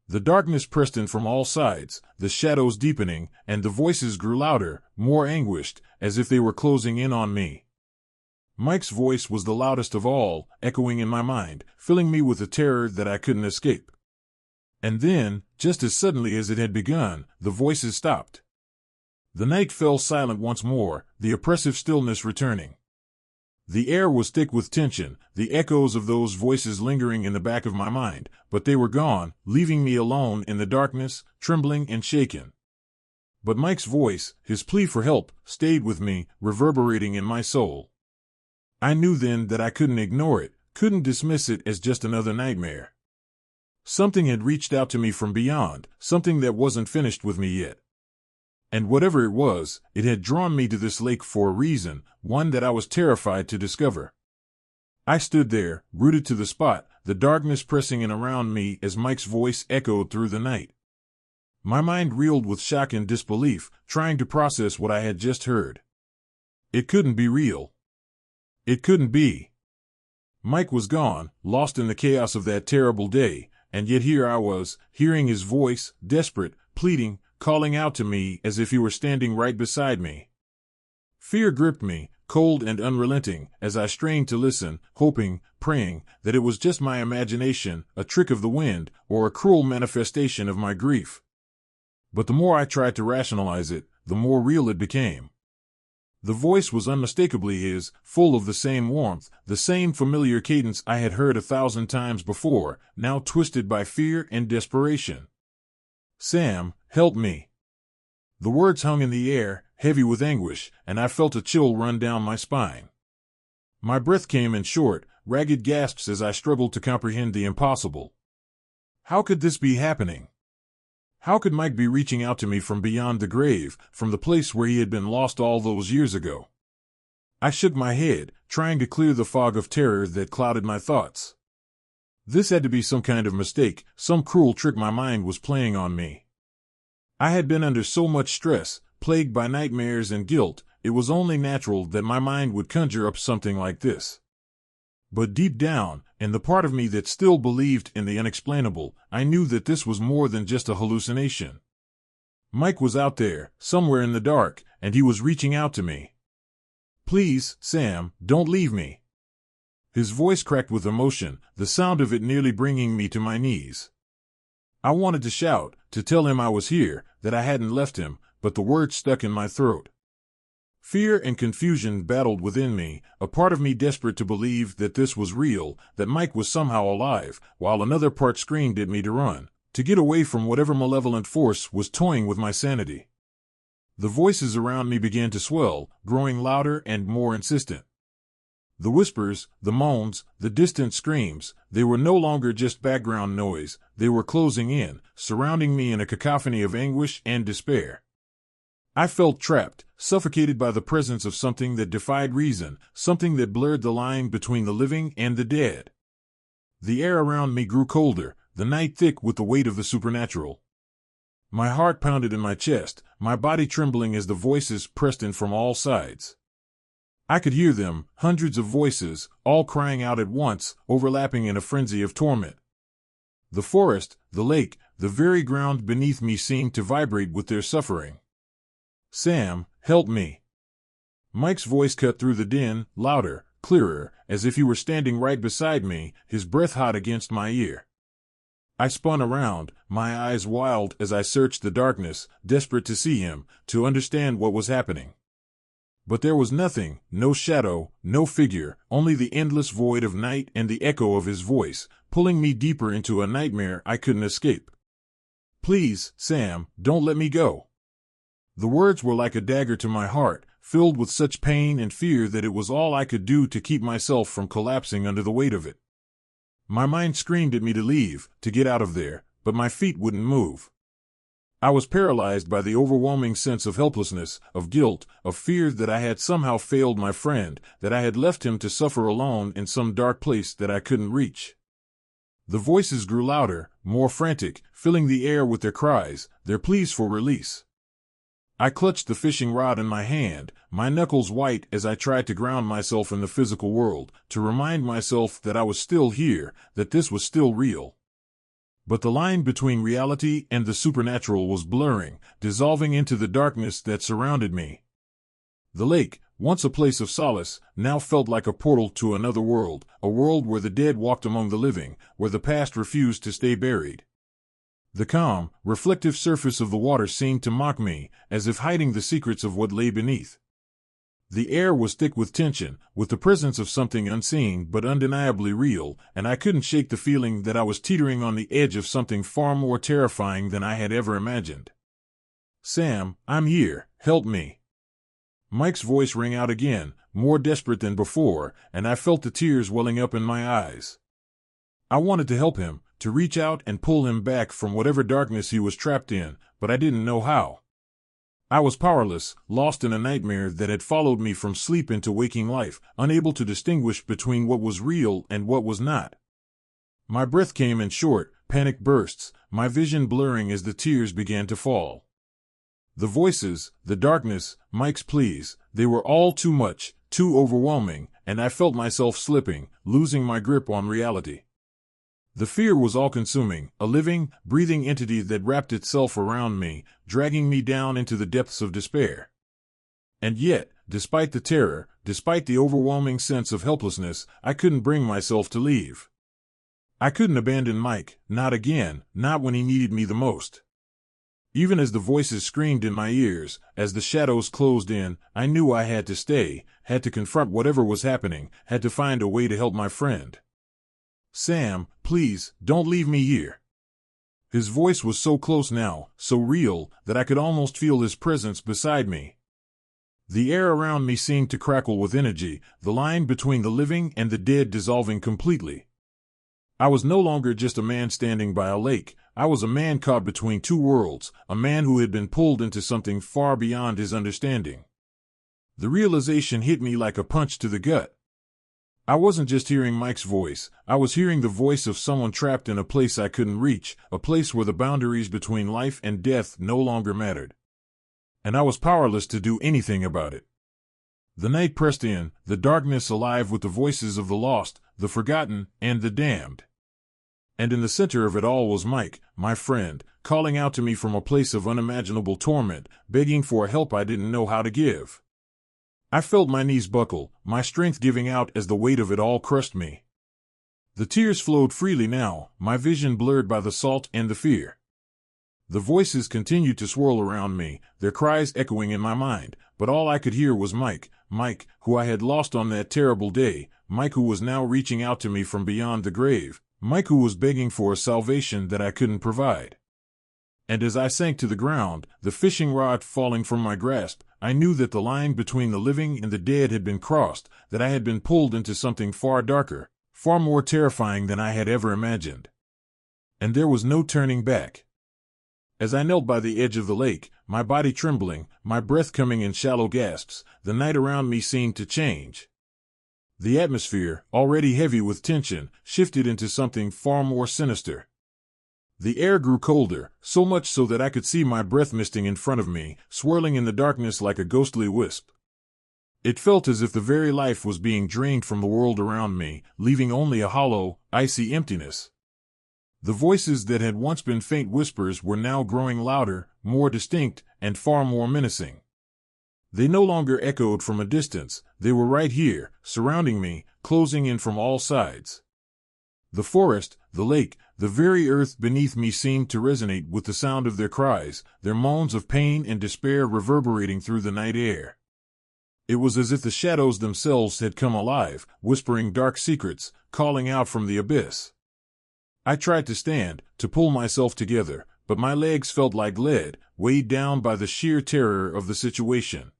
The darkness pressed in from all sides, the shadows deepening, and the voices grew louder, more anguished, as if they were closing in on me. Mike's voice was the loudest of all, echoing in my mind, filling me with a terror that I couldn't escape. And then, just as suddenly as it had begun, the voices stopped. The night fell silent once more, the oppressive stillness returning. The air was thick with tension, the echoes of those voices lingering in the back of my mind, but they were gone, leaving me alone in the darkness, trembling and shaken. But Mike's voice, his plea for help, stayed with me, reverberating in my soul. I knew then that I couldn't ignore it, couldn't dismiss it as just another nightmare. Something had reached out to me from beyond, something that wasn't finished with me yet. And whatever it was, it had drawn me to this lake for a reason, one that I was terrified to discover. I stood there, rooted to the spot, the darkness pressing in around me as Mike's voice echoed through the night. My mind reeled with shock and disbelief, trying to process what I had just heard. It couldn't be real. It couldn't be. Mike was gone, lost in the chaos of that terrible day, and yet here I was, hearing his voice, desperate, pleading, calling out to me as if he were standing right beside me. Fear gripped me, cold and unrelenting, as I strained to listen, hoping, praying, that it was just my imagination, a trick of the wind, or a cruel manifestation of my grief. But the more I tried to rationalize it, the more real it became. The voice was unmistakably his, full of the same warmth, the same familiar cadence I had heard 1,000 times before, now twisted by fear and desperation. "Sam, help me." The words hung in the air, heavy with anguish, and I felt a chill run down my spine. My breath came in short, ragged gasps as I struggled to comprehend the impossible. How could this be happening? How could Mike be reaching out to me from beyond the grave, from the place where he had been lost all those years ago? I shook my head, trying to clear the fog of terror that clouded my thoughts. This had to be some kind of mistake, some cruel trick my mind was playing on me. I had been under so much stress, plagued by nightmares and guilt, it was only natural that my mind would conjure up something like this. But deep down, in the part of me that still believed in the unexplainable, I knew that this was more than just a hallucination. Mike was out there, somewhere in the dark, and he was reaching out to me. "Please, Sam, don't leave me." His voice cracked with emotion, the sound of it nearly bringing me to my knees. I wanted to shout, to tell him I was here, that I hadn't left him, but the words stuck in my throat. Fear and confusion battled within me, a part of me desperate to believe that this was real, that Mike was somehow alive, while another part screamed at me to run, to get away from whatever malevolent force was toying with my sanity. The voices around me began to swell, growing louder and more insistent. The whispers, the moans, the distant screams, they were no longer just background noise, they were closing in, surrounding me in a cacophony of anguish and despair. I felt trapped, suffocated by the presence of something that defied reason, something that blurred the line between the living and the dead. The air around me grew colder, the night thick with the weight of the supernatural. My heart pounded in my chest, my body trembling as the voices pressed in from all sides. I could hear them, hundreds of voices, all crying out at once, overlapping in a frenzy of torment. The forest, the lake, the very ground beneath me seemed to vibrate with their suffering. "Sam, help me." Mike's voice cut through the din, louder, clearer, as if he were standing right beside me, his breath hot against my ear. I spun around, my eyes wild as I searched the darkness, desperate to see him, to understand what was happening. But there was nothing, no shadow, no figure, only the endless void of night and the echo of his voice, pulling me deeper into a nightmare I couldn't escape. "Please, Sam, don't let me go." The words were like a dagger to my heart, filled with such pain and fear that it was all I could do to keep myself from collapsing under the weight of it. My mind screamed at me to leave, to get out of there, but my feet wouldn't move. I was paralyzed by the overwhelming sense of helplessness, of guilt, of fear that I had somehow failed my friend, that I had left him to suffer alone in some dark place that I couldn't reach. The voices grew louder, more frantic, filling the air with their cries, their pleas for release. I clutched the fishing rod in my hand, my knuckles white as I tried to ground myself in the physical world, to remind myself that I was still here, that this was still real. But the line between reality and the supernatural was blurring, dissolving into the darkness that surrounded me. The lake, once a place of solace, now felt like a portal to another world, a world where the dead walked among the living, where the past refused to stay buried. The calm, reflective surface of the water seemed to mock me, as if hiding the secrets of what lay beneath. The air was thick with tension, with the presence of something unseen but undeniably real, and I couldn't shake the feeling that I was teetering on the edge of something far more terrifying than I had ever imagined. "Sam, I'm here, help me." Mike's voice rang out again, more desperate than before, and I felt the tears welling up in my eyes. I wanted to help him, to reach out and pull him back from whatever darkness he was trapped in, but I didn't know how. I was powerless, lost in a nightmare that had followed me from sleep into waking life, unable to distinguish between what was real and what was not. My breath came in short, panic bursts, my vision blurring as the tears began to fall. The voices, the darkness, Mike's pleas, they were all too much, too overwhelming, and I felt myself slipping, losing my grip on reality. The fear was all-consuming, a living, breathing entity that wrapped itself around me, dragging me down into the depths of despair. And yet, despite the terror, despite the overwhelming sense of helplessness, I couldn't bring myself to leave. I couldn't abandon Mike, not again, not when he needed me the most. Even as the voices screamed in my ears, as the shadows closed in, I knew I had to stay, had to confront whatever was happening, had to find a way to help my friend. "Sam, please, don't leave me here." His voice was so close now, so real, that I could almost feel his presence beside me. The air around me seemed to crackle with energy, the line between the living and the dead dissolving completely. I was no longer just a man standing by a lake. I was a man caught between two worlds, a man who had been pulled into something far beyond his understanding. The realization hit me like a punch to the gut. I wasn't just hearing Mike's voice, I was hearing the voice of someone trapped in a place I couldn't reach, a place where the boundaries between life and death no longer mattered. And I was powerless to do anything about it. The night pressed in, the darkness alive with the voices of the lost, the forgotten, and the damned. And in the center of it all was Mike, my friend, calling out to me from a place of unimaginable torment, begging for help I didn't know how to give. I felt my knees buckle, my strength giving out as the weight of it all crushed me. The tears flowed freely now, my vision blurred by the salt and the fear. The voices continued to swirl around me, their cries echoing in my mind, but all I could hear was Mike, Mike, who I had lost on that terrible day, Mike who was now reaching out to me from beyond the grave, Mike who was begging for a salvation that I couldn't provide. And as I sank to the ground, the fishing rod falling from my grasp, I knew that the line between the living and the dead had been crossed, that I had been pulled into something far darker, far more terrifying than I had ever imagined. And there was no turning back. As I knelt by the edge of the lake, my body trembling, my breath coming in shallow gasps, the night around me seemed to change. The atmosphere, already heavy with tension, shifted into something far more sinister. The air grew colder, so much so that I could see my breath misting in front of me, swirling in the darkness like a ghostly wisp. It felt as if the very life was being drained from the world around me, leaving only a hollow, icy emptiness. The voices that had once been faint whispers were now growing louder, more distinct, and far more menacing. They no longer echoed from a distance, they were right here, surrounding me, closing in from all sides. The forest, the lake, the very earth beneath me seemed to resonate with the sound of their cries, their moans of pain and despair reverberating through the night air. It was as if the shadows themselves had come alive, whispering dark secrets, calling out from the abyss. I tried to stand, to pull myself together, but my legs felt like lead, weighed down by the sheer terror of the situation.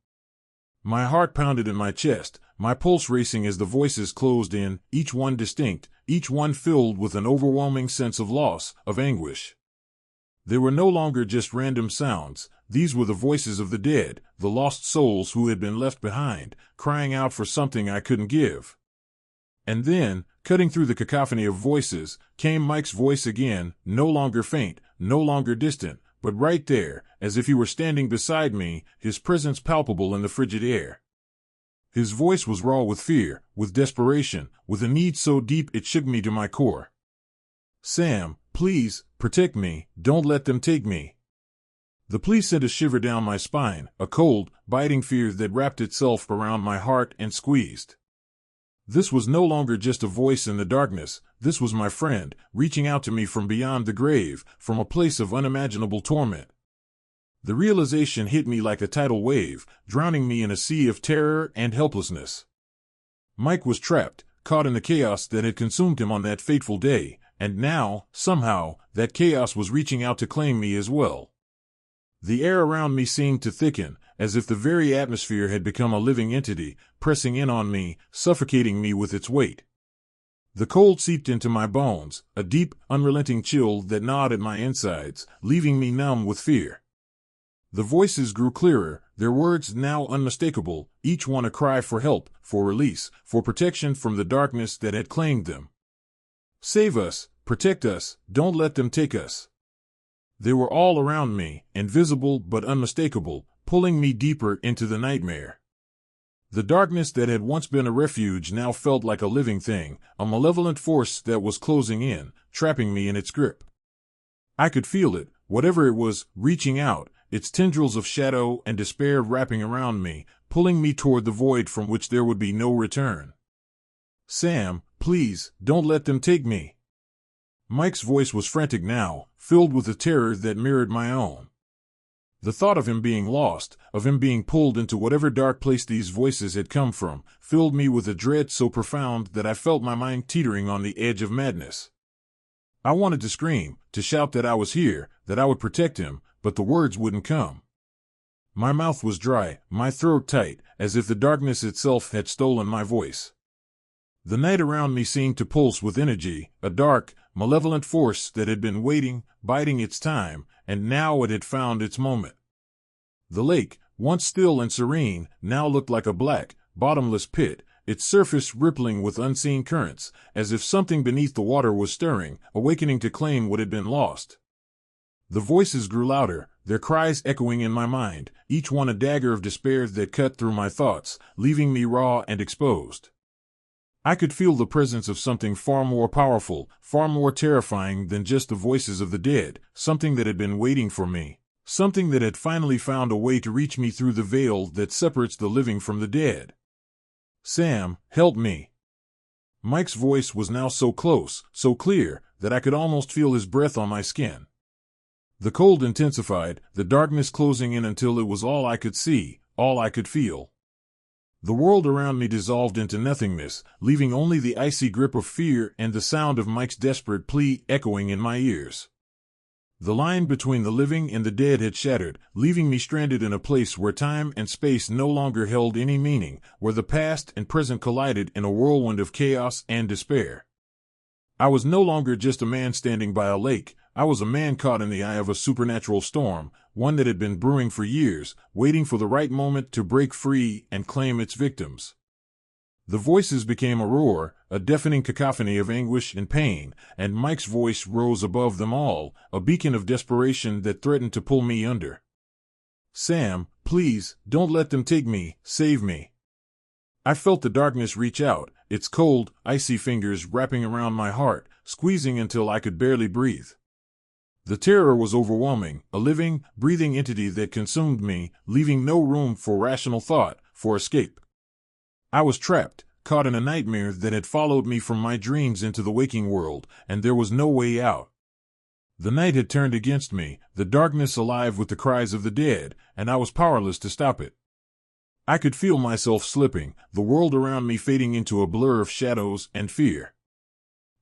My heart pounded in my chest, my pulse racing as the voices closed in, each one distinct, each one filled with an overwhelming sense of loss, of anguish. They were no longer just random sounds, these were the voices of the dead, the lost souls who had been left behind, crying out for something I couldn't give. And then, cutting through the cacophony of voices, came Mike's voice again, no longer faint, no longer distant, but right there, as if he were standing beside me, his presence palpable in the frigid air. His voice was raw with fear, with desperation, with a need so deep it shook me to my core. "Sam, please, protect me, don't let them take me." The plea sent a shiver down my spine, a cold, biting fear that wrapped itself around my heart and squeezed. This was no longer just a voice in the darkness, this was my friend, reaching out to me from beyond the grave, from a place of unimaginable torment. The realization hit me like a tidal wave, drowning me in a sea of terror and helplessness. Mike was trapped, caught in the chaos that had consumed him on that fateful day, and now, somehow, that chaos was reaching out to claim me as well. The air around me seemed to thicken, as if the very atmosphere had become a living entity, pressing in on me, suffocating me with its weight. The cold seeped into my bones, a deep, unrelenting chill that gnawed at my insides, leaving me numb with fear. The voices grew clearer, their words now unmistakable, each one a cry for help, for release, for protection from the darkness that had claimed them. "Save us, protect us, don't let them take us." They were all around me, invisible but unmistakable, pulling me deeper into the nightmare. The darkness that had once been a refuge now felt like a living thing, a malevolent force that was closing in, trapping me in its grip. I could feel it, whatever it was, reaching out, its tendrils of shadow and despair wrapping around me, pulling me toward the void from which there would be no return. "Sam, please, don't let them take me." Mike's voice was frantic now, filled with a terror that mirrored my own. The thought of him being lost, of him being pulled into whatever dark place these voices had come from, filled me with a dread so profound that I felt my mind teetering on the edge of madness. I wanted to scream, to shout that I was here, that I would protect him, but the words wouldn't come. My mouth was dry, my throat tight, as if the darkness itself had stolen my voice. The night around me seemed to pulse with energy, a dark, malevolent force that had been waiting, biding its time, and now it had found its moment. The lake, once still and serene, now looked like a black, bottomless pit, its surface rippling with unseen currents, as if something beneath the water was stirring, awakening to claim what had been lost. The voices grew louder, their cries echoing in my mind, each one a dagger of despair that cut through my thoughts, leaving me raw and exposed. I could feel the presence of something far more powerful, far more terrifying than just the voices of the dead, something that had been waiting for me, something that had finally found a way to reach me through the veil that separates the living from the dead. "Sam, help me." Mike's voice was now so close, so clear, that I could almost feel his breath on my skin. The cold intensified, the darkness closing in until it was all I could see, all I could feel. The world around me dissolved into nothingness, leaving only the icy grip of fear and the sound of Mike's desperate plea echoing in my ears. The line between the living and the dead had shattered, leaving me stranded in a place where time and space no longer held any meaning, where the past and present collided in a whirlwind of chaos and despair. I was no longer just a man standing by a lake. I was a man caught in the eye of a supernatural storm, one that had been brewing for years, waiting for the right moment to break free and claim its victims. The voices became a roar, a deafening cacophony of anguish and pain, and Mike's voice rose above them all, a beacon of desperation that threatened to pull me under. "Sam, please, don't let them take me, save me." I felt the darkness reach out, its cold, icy fingers wrapping around my heart, squeezing until I could barely breathe. The terror was overwhelming, a living, breathing entity that consumed me, leaving no room for rational thought, for escape. I was trapped, caught in a nightmare that had followed me from my dreams into the waking world, and there was no way out. The night had turned against me, the darkness alive with the cries of the dead, and I was powerless to stop it. I could feel myself slipping, the world around me fading into a blur of shadows and fear.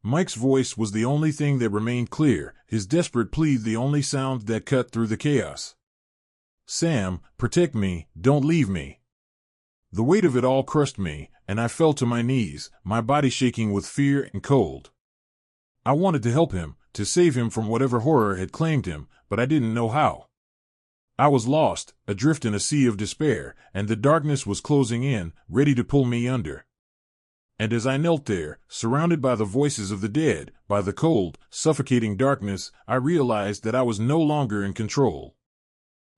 Mike's voice was the only thing that remained clear, his desperate plea the only sound that cut through the chaos. "Sam, protect me, don't leave me." The weight of it all crushed me, and I fell to my knees, my body shaking with fear and cold. I wanted to help him, to save him from whatever horror had claimed him, but I didn't know how. I was lost, adrift in a sea of despair, and the darkness was closing in, ready to pull me under. And as I knelt there, surrounded by the voices of the dead, by the cold, suffocating darkness, I realized that I was no longer in control.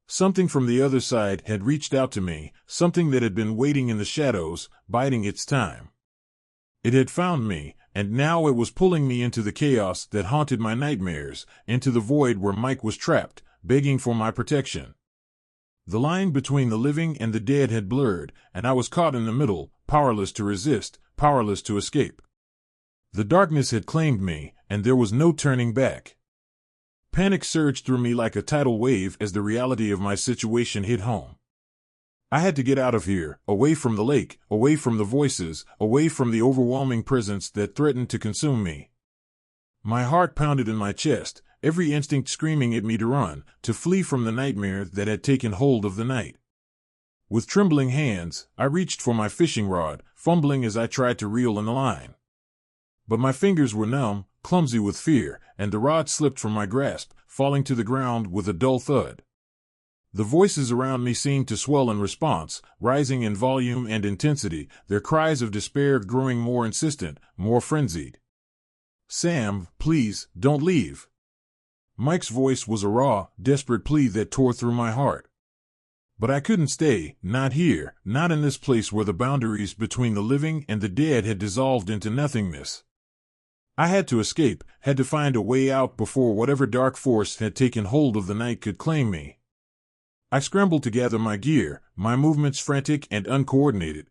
Something from the other side had reached out to me, something that had been waiting in the shadows, biding its time. It had found me, and now it was pulling me into the chaos that haunted my nightmares, into the void where Mike was trapped, begging for my protection. The line between the living and the dead had blurred, and I was caught in the middle, powerless to resist, powerless to escape. The darkness had claimed me, and there was no turning back. Panic surged through me like a tidal wave as the reality of my situation hit home. I had to get out of here, away from the lake, away from the voices, away from the overwhelming presence that threatened to consume me. My heart pounded in my chest, every instinct screaming at me to run, to flee from the nightmare that had taken hold of the night. With trembling hands, I reached for my fishing rod, fumbling as I tried to reel in the line. But my fingers were numb, clumsy with fear, and the rod slipped from my grasp, falling to the ground with a dull thud. The voices around me seemed to swell in response, rising in volume and intensity, their cries of despair growing more insistent, more frenzied. "Sam, please, don't leave." Mike's voice was a raw, desperate plea that tore through my heart. But I couldn't stay, not here, not in this place where the boundaries between the living and the dead had dissolved into nothingness. I had to escape, had to find a way out before whatever dark force had taken hold of the night could claim me. I scrambled to gather my gear, my movements frantic and uncoordinated.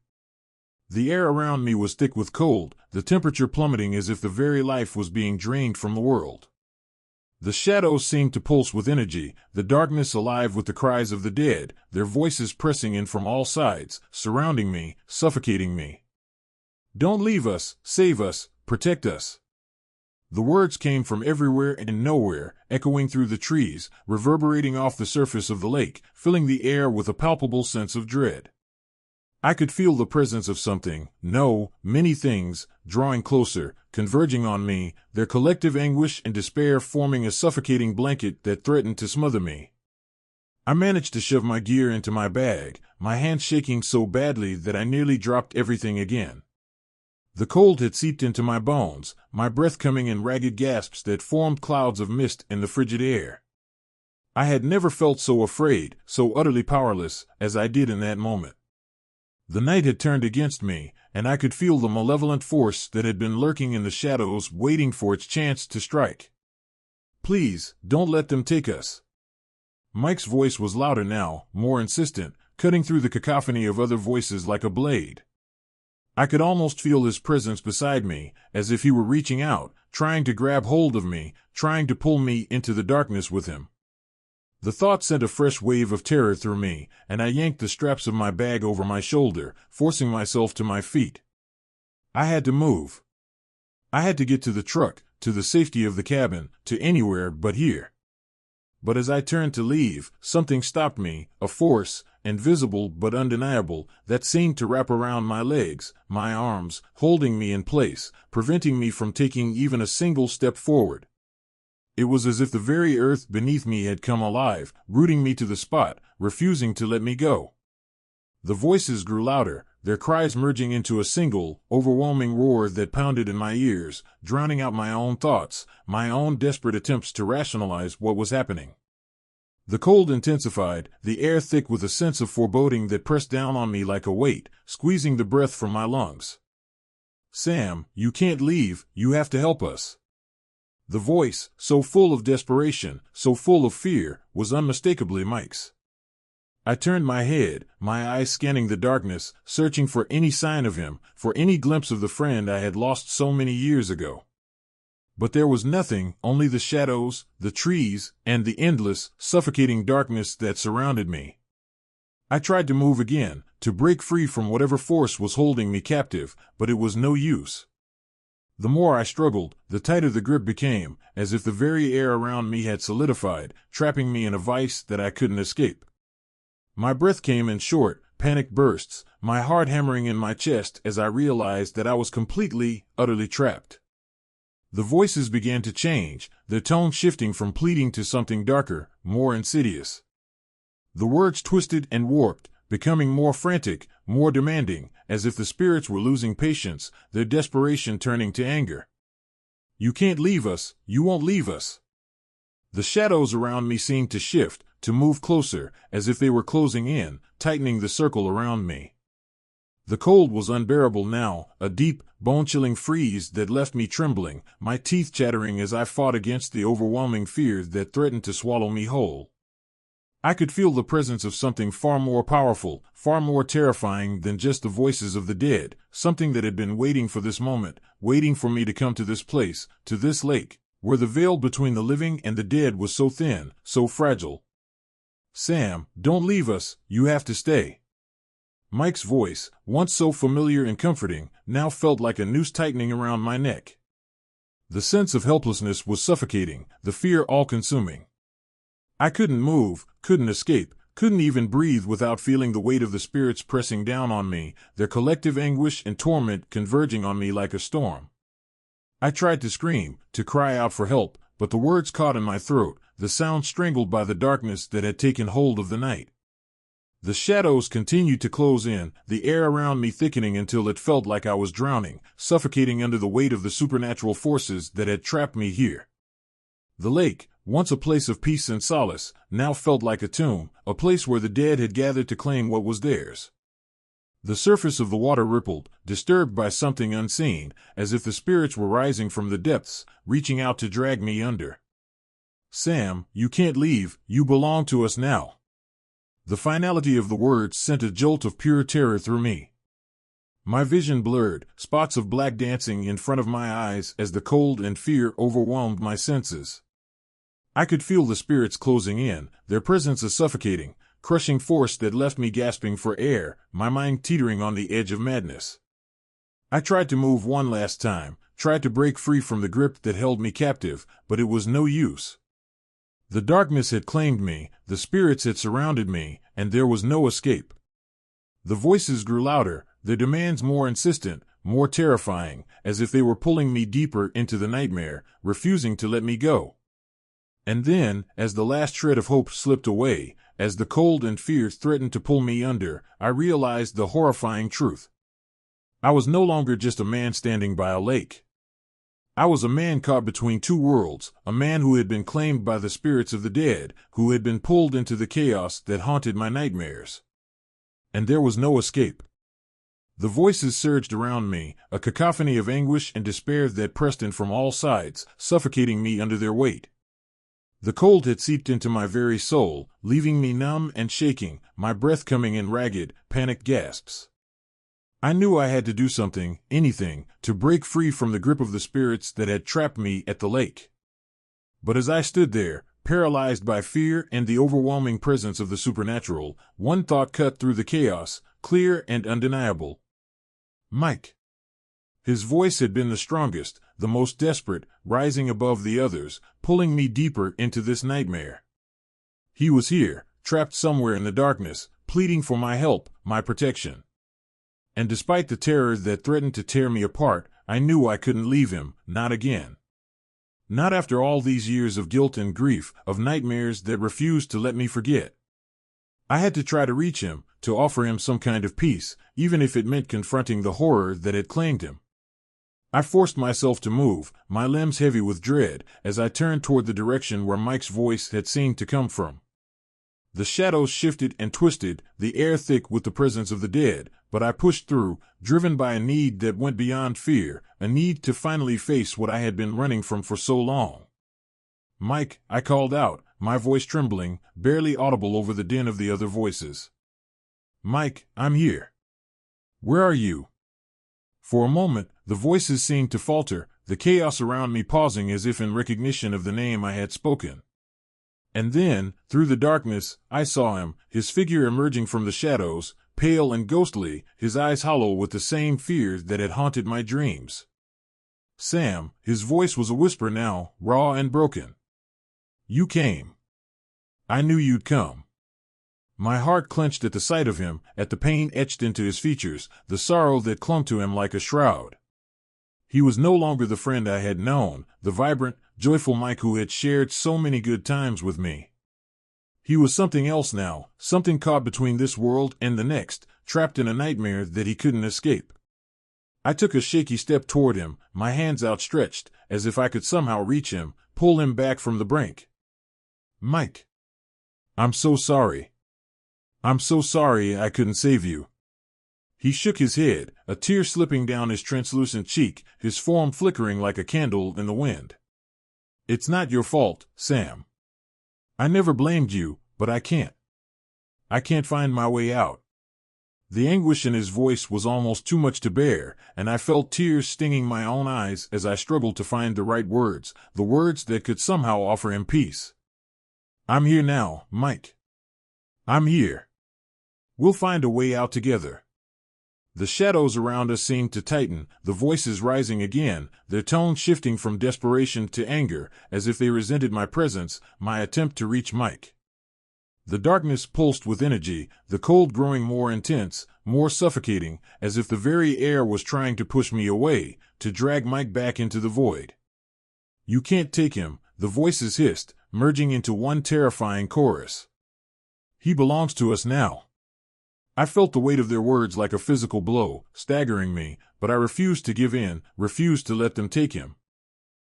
The air around me was thick with cold, the temperature plummeting as if the very life was being drained from the world. The shadows seemed to pulse with energy, the darkness alive with the cries of the dead, their voices pressing in from all sides, surrounding me, suffocating me. "Don't leave us, save us, protect us." The words came from everywhere and nowhere, echoing through the trees, reverberating off the surface of the lake, filling the air with a palpable sense of dread. I could feel the presence of something, no, many things, drawing closer, converging on me, their collective anguish and despair forming a suffocating blanket that threatened to smother me. I managed to shove my gear into my bag, my hands shaking so badly that I nearly dropped everything again. The cold had seeped into my bones, my breath coming in ragged gasps that formed clouds of mist in the frigid air. I had never felt so afraid, so utterly powerless, as I did in that moment. The night had turned against me, and I could feel the malevolent force that had been lurking in the shadows waiting for its chance to strike. "Please, don't let them take us." Mike's voice was louder now, more insistent, cutting through the cacophony of other voices like a blade. I could almost feel his presence beside me, as if he were reaching out, trying to grab hold of me, trying to pull me into the darkness with him. The thought sent a fresh wave of terror through me, and I yanked the straps of my bag over my shoulder, forcing myself to my feet. I had to move. I had to get to the truck, to the safety of the cabin, to anywhere but here. But as I turned to leave, something stopped me, a force, invisible but undeniable, that seemed to wrap around my legs, my arms, holding me in place, preventing me from taking even a single step forward. It was as if the very earth beneath me had come alive, rooting me to the spot, refusing to let me go. The voices grew louder, their cries merging into a single, overwhelming roar that pounded in my ears, drowning out my own thoughts, my own desperate attempts to rationalize what was happening. The cold intensified, the air thick with a sense of foreboding that pressed down on me like a weight, squeezing the breath from my lungs. "Sam, you can't leave, you have to help us." The voice, so full of desperation, so full of fear, was unmistakably Mike's. I turned my head, my eyes scanning the darkness, searching for any sign of him, for any glimpse of the friend I had lost so many years ago. But there was nothing, only the shadows, the trees, and the endless, suffocating darkness that surrounded me. I tried to move again, to break free from whatever force was holding me captive, but it was no use. The more I struggled, the tighter the grip became, as if the very air around me had solidified, trapping me in a vice that I couldn't escape. My breath came in short, panicked bursts, my heart hammering in my chest as I realized that I was completely, utterly trapped. The voices began to change, their tone shifting from pleading to something darker, more insidious. The words twisted and warped, becoming more frantic, more demanding, as if the spirits were losing patience, their desperation turning to anger. "You can't leave us, you won't leave us." The shadows around me seemed to shift, to move closer, as if they were closing in, tightening the circle around me. The cold was unbearable now, a deep, bone-chilling freeze that left me trembling, my teeth chattering as I fought against the overwhelming fear that threatened to swallow me whole. I could feel the presence of something far more powerful, far more terrifying than just the voices of the dead, something that had been waiting for this moment, waiting for me to come to this place, to this lake, where the veil between the living and the dead was so thin, so fragile. "Sam, don't leave us, you have to stay." Mike's voice, once so familiar and comforting, now felt like a noose tightening around my neck. The sense of helplessness was suffocating, the fear all-consuming. I couldn't move, couldn't escape, couldn't even breathe without feeling the weight of the spirits pressing down on me, their collective anguish and torment converging on me like a storm. I tried to scream, to cry out for help, but the words caught in my throat, the sound strangled by the darkness that had taken hold of the night. The shadows continued to close in, the air around me thickening until it felt like I was drowning, suffocating under the weight of the supernatural forces that had trapped me here. The lake, once a place of peace and solace, now felt like a tomb, a place where the dead had gathered to claim what was theirs. The surface of the water rippled, disturbed by something unseen, as if the spirits were rising from the depths, reaching out to drag me under. "Sam, you can't leave, you belong to us now." The finality of the words sent a jolt of pure terror through me. My vision blurred, spots of black dancing in front of my eyes as the cold and fear overwhelmed my senses. I could feel the spirits closing in, their presence a suffocating, crushing force that left me gasping for air, my mind teetering on the edge of madness. I tried to move one last time, tried to break free from the grip that held me captive, but it was no use. The darkness had claimed me, the spirits had surrounded me, and there was no escape. The voices grew louder, their demands more insistent, more terrifying, as if they were pulling me deeper into the nightmare, refusing to let me go. And then, as the last shred of hope slipped away, as the cold and fear threatened to pull me under, I realized the horrifying truth. I was no longer just a man standing by a lake. I was a man caught between two worlds, a man who had been claimed by the spirits of the dead, who had been pulled into the chaos that haunted my nightmares. And there was no escape. The voices surged around me, a cacophony of anguish and despair that pressed in from all sides, suffocating me under their weight. The cold had seeped into my very soul, leaving me numb and shaking, my breath coming in ragged, panicked gasps. I knew I had to do something, anything, to break free from the grip of the spirits that had trapped me at the lake. But as I stood there, paralyzed by fear and the overwhelming presence of the supernatural, one thought cut through the chaos, clear and undeniable. Mike. His voice had been the strongest, the most desperate, rising above the others, pulling me deeper into this nightmare. He was here, trapped somewhere in the darkness, pleading for my help, my protection. And despite the terror that threatened to tear me apart, I knew I couldn't leave him, not again. Not after all these years of guilt and grief, of nightmares that refused to let me forget. I had to try to reach him, to offer him some kind of peace, even if it meant confronting the horror that had claimed him. I forced myself to move, my limbs heavy with dread, as I turned toward the direction where Mike's voice had seemed to come from. The shadows shifted and twisted, the air thick with the presence of the dead, but I pushed through, driven by a need that went beyond fear, a need to finally face what I had been running from for so long. Mike, I called out, my voice trembling, barely audible over the din of the other voices. Mike, I'm here. Where are you? For a moment, the voices seemed to falter, the chaos around me pausing as if in recognition of the name I had spoken. And then, through the darkness, I saw him, his figure emerging from the shadows, pale and ghostly, his eyes hollow with the same fear that had haunted my dreams. Sam, his voice was a whisper now, raw and broken. You came. I knew you'd come. My heart clenched at the sight of him, at the pain etched into his features, the sorrow that clung to him like a shroud. He was no longer the friend I had known, the vibrant, joyful Mike who had shared so many good times with me. He was something else now, something caught between this world and the next, trapped in a nightmare that he couldn't escape. I took a shaky step toward him, my hands outstretched, as if I could somehow reach him, pull him back from the brink. Mike. I'm so sorry. I'm so sorry I couldn't save you. He shook his head, a tear slipping down his translucent cheek, his form flickering like a candle in the wind. It's not your fault, Sam. I never blamed you, but I can't. I can't find my way out. The anguish in his voice was almost too much to bear, and I felt tears stinging my own eyes as I struggled to find the right words, the words that could somehow offer him peace. I'm here now, Mike. I'm here. We'll find a way out together. The shadows around us seemed to tighten, the voices rising again, their tone shifting from desperation to anger, as if they resented my presence, my attempt to reach Mike. The darkness pulsed with energy, the cold growing more intense, more suffocating, as if the very air was trying to push me away, to drag Mike back into the void. You can't take him, the voices hissed, merging into one terrifying chorus. He belongs to us now. I felt the weight of their words like a physical blow, staggering me, but I refused to give in, refused to let them take him.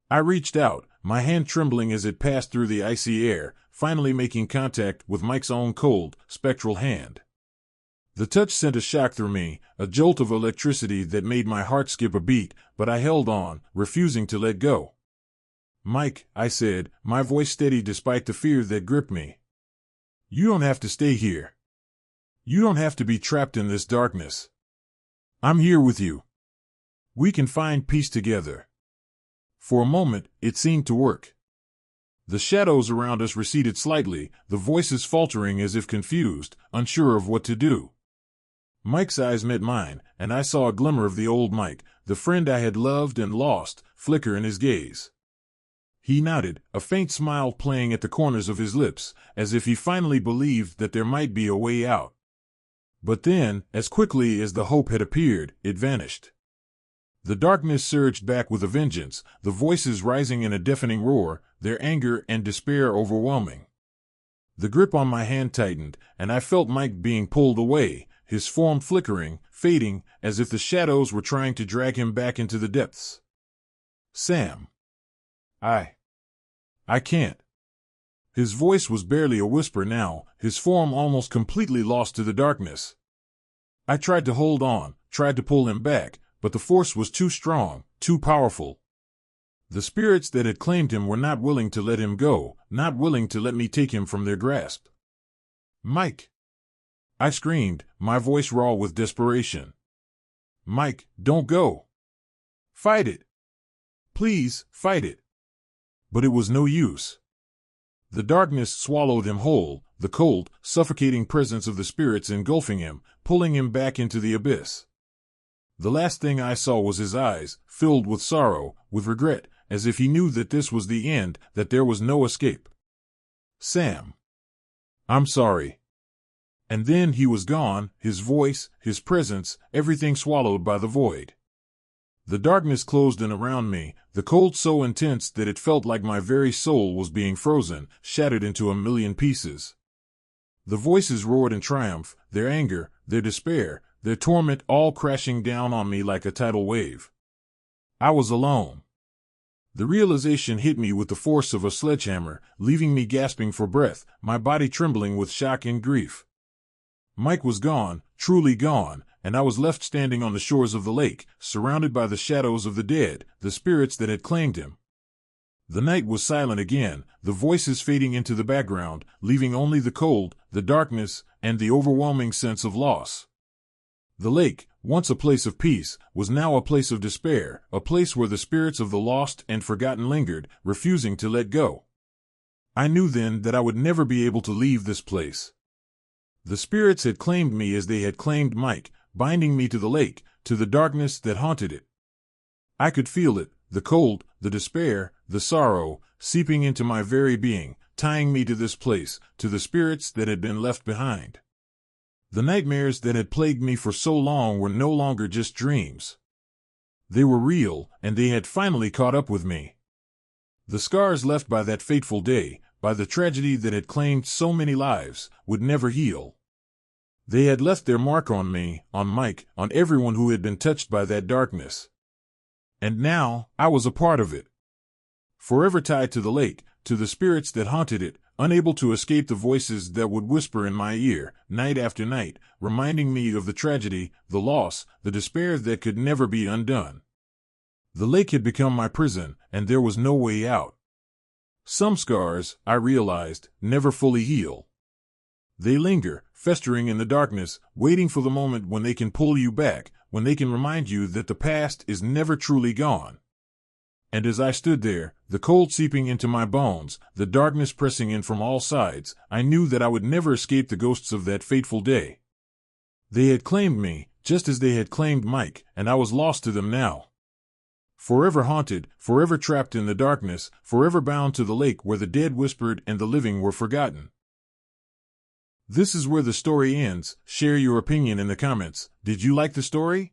I reached out, my hand trembling as it passed through the icy air, finally making contact with Mike's own cold, spectral hand. The touch sent a shock through me, a jolt of electricity that made my heart skip a beat, but I held on, refusing to let go. Mike, I said, my voice steady despite the fear that gripped me. You don't have to stay here. You don't have to be trapped in this darkness. I'm here with you. We can find peace together. For a moment, it seemed to work. The shadows around us receded slightly, the voices faltering as if confused, unsure of what to do. Mike's eyes met mine, and I saw a glimmer of the old Mike, the friend I had loved and lost, flicker in his gaze. He nodded, a faint smile playing at the corners of his lips, as if he finally believed that there might be a way out. But then, as quickly as the hope had appeared, it vanished. The darkness surged back with a vengeance, the voices rising in a deafening roar, their anger and despair overwhelming. The grip on my hand tightened, and I felt Mike being pulled away, his form flickering, fading, as if the shadows were trying to drag him back into the depths. Sam. I can't. His voice was barely a whisper now, his form almost completely lost to the darkness. I tried to hold on, tried to pull him back, but the force was too strong, too powerful. The spirits that had claimed him were not willing to let him go, not willing to let me take him from their grasp. Mike! I screamed, my voice raw with desperation. Mike, don't go. Fight it. Please, fight it. But it was no use. The darkness swallowed him whole, the cold, suffocating presence of the spirits engulfing him, pulling him back into the abyss. The last thing I saw was his eyes, filled with sorrow, with regret, as if he knew that this was the end, that there was no escape. Sam. I'm sorry. And then he was gone, his voice, his presence, everything swallowed by the void. The darkness closed in around me, the cold so intense that it felt like my very soul was being frozen, shattered into a million pieces. The voices roared in triumph, their anger, their despair, their torment all crashing down on me like a tidal wave. I was alone. The realization hit me with the force of a sledgehammer, leaving me gasping for breath, my body trembling with shock and grief. Mike was gone, truly gone, and I was left standing on the shores of the lake, surrounded by the shadows of the dead, the spirits that had claimed him. The night was silent again, the voices fading into the background, leaving only the cold, the darkness, and the overwhelming sense of loss. The lake, once a place of peace, was now a place of despair, a place where the spirits of the lost and forgotten lingered, refusing to let go. I knew then that I would never be able to leave this place. The spirits had claimed me as they had claimed Mike, binding me to the lake, to the darkness that haunted it. I could feel it, the cold, the despair, the sorrow, seeping into my very being, tying me to this place, to the spirits that had been left behind. The nightmares that had plagued me for so long were no longer just dreams. They were real, and they had finally caught up with me. The scars left by that fateful day, by the tragedy that had claimed so many lives, would never heal. They had left their mark on me, on Mike, on everyone who had been touched by that darkness. And now, I was a part of it. Forever tied to the lake, to the spirits that haunted it, unable to escape the voices that would whisper in my ear, night after night, reminding me of the tragedy, the loss, the despair that could never be undone. The lake had become my prison, and there was no way out. Some scars, I realized, never fully heal. They linger, festering in the darkness, waiting for the moment when they can pull you back, when they can remind you that the past is never truly gone. And as I stood there, the cold seeping into my bones, the darkness pressing in from all sides, I knew that I would never escape the ghosts of that fateful day. They had claimed me, just as they had claimed Mike, and I was lost to them now. Forever haunted, forever trapped in the darkness, forever bound to the lake where the dead whispered and the living were forgotten. This is where the story ends. Share your opinion in the comments. Did you like the story?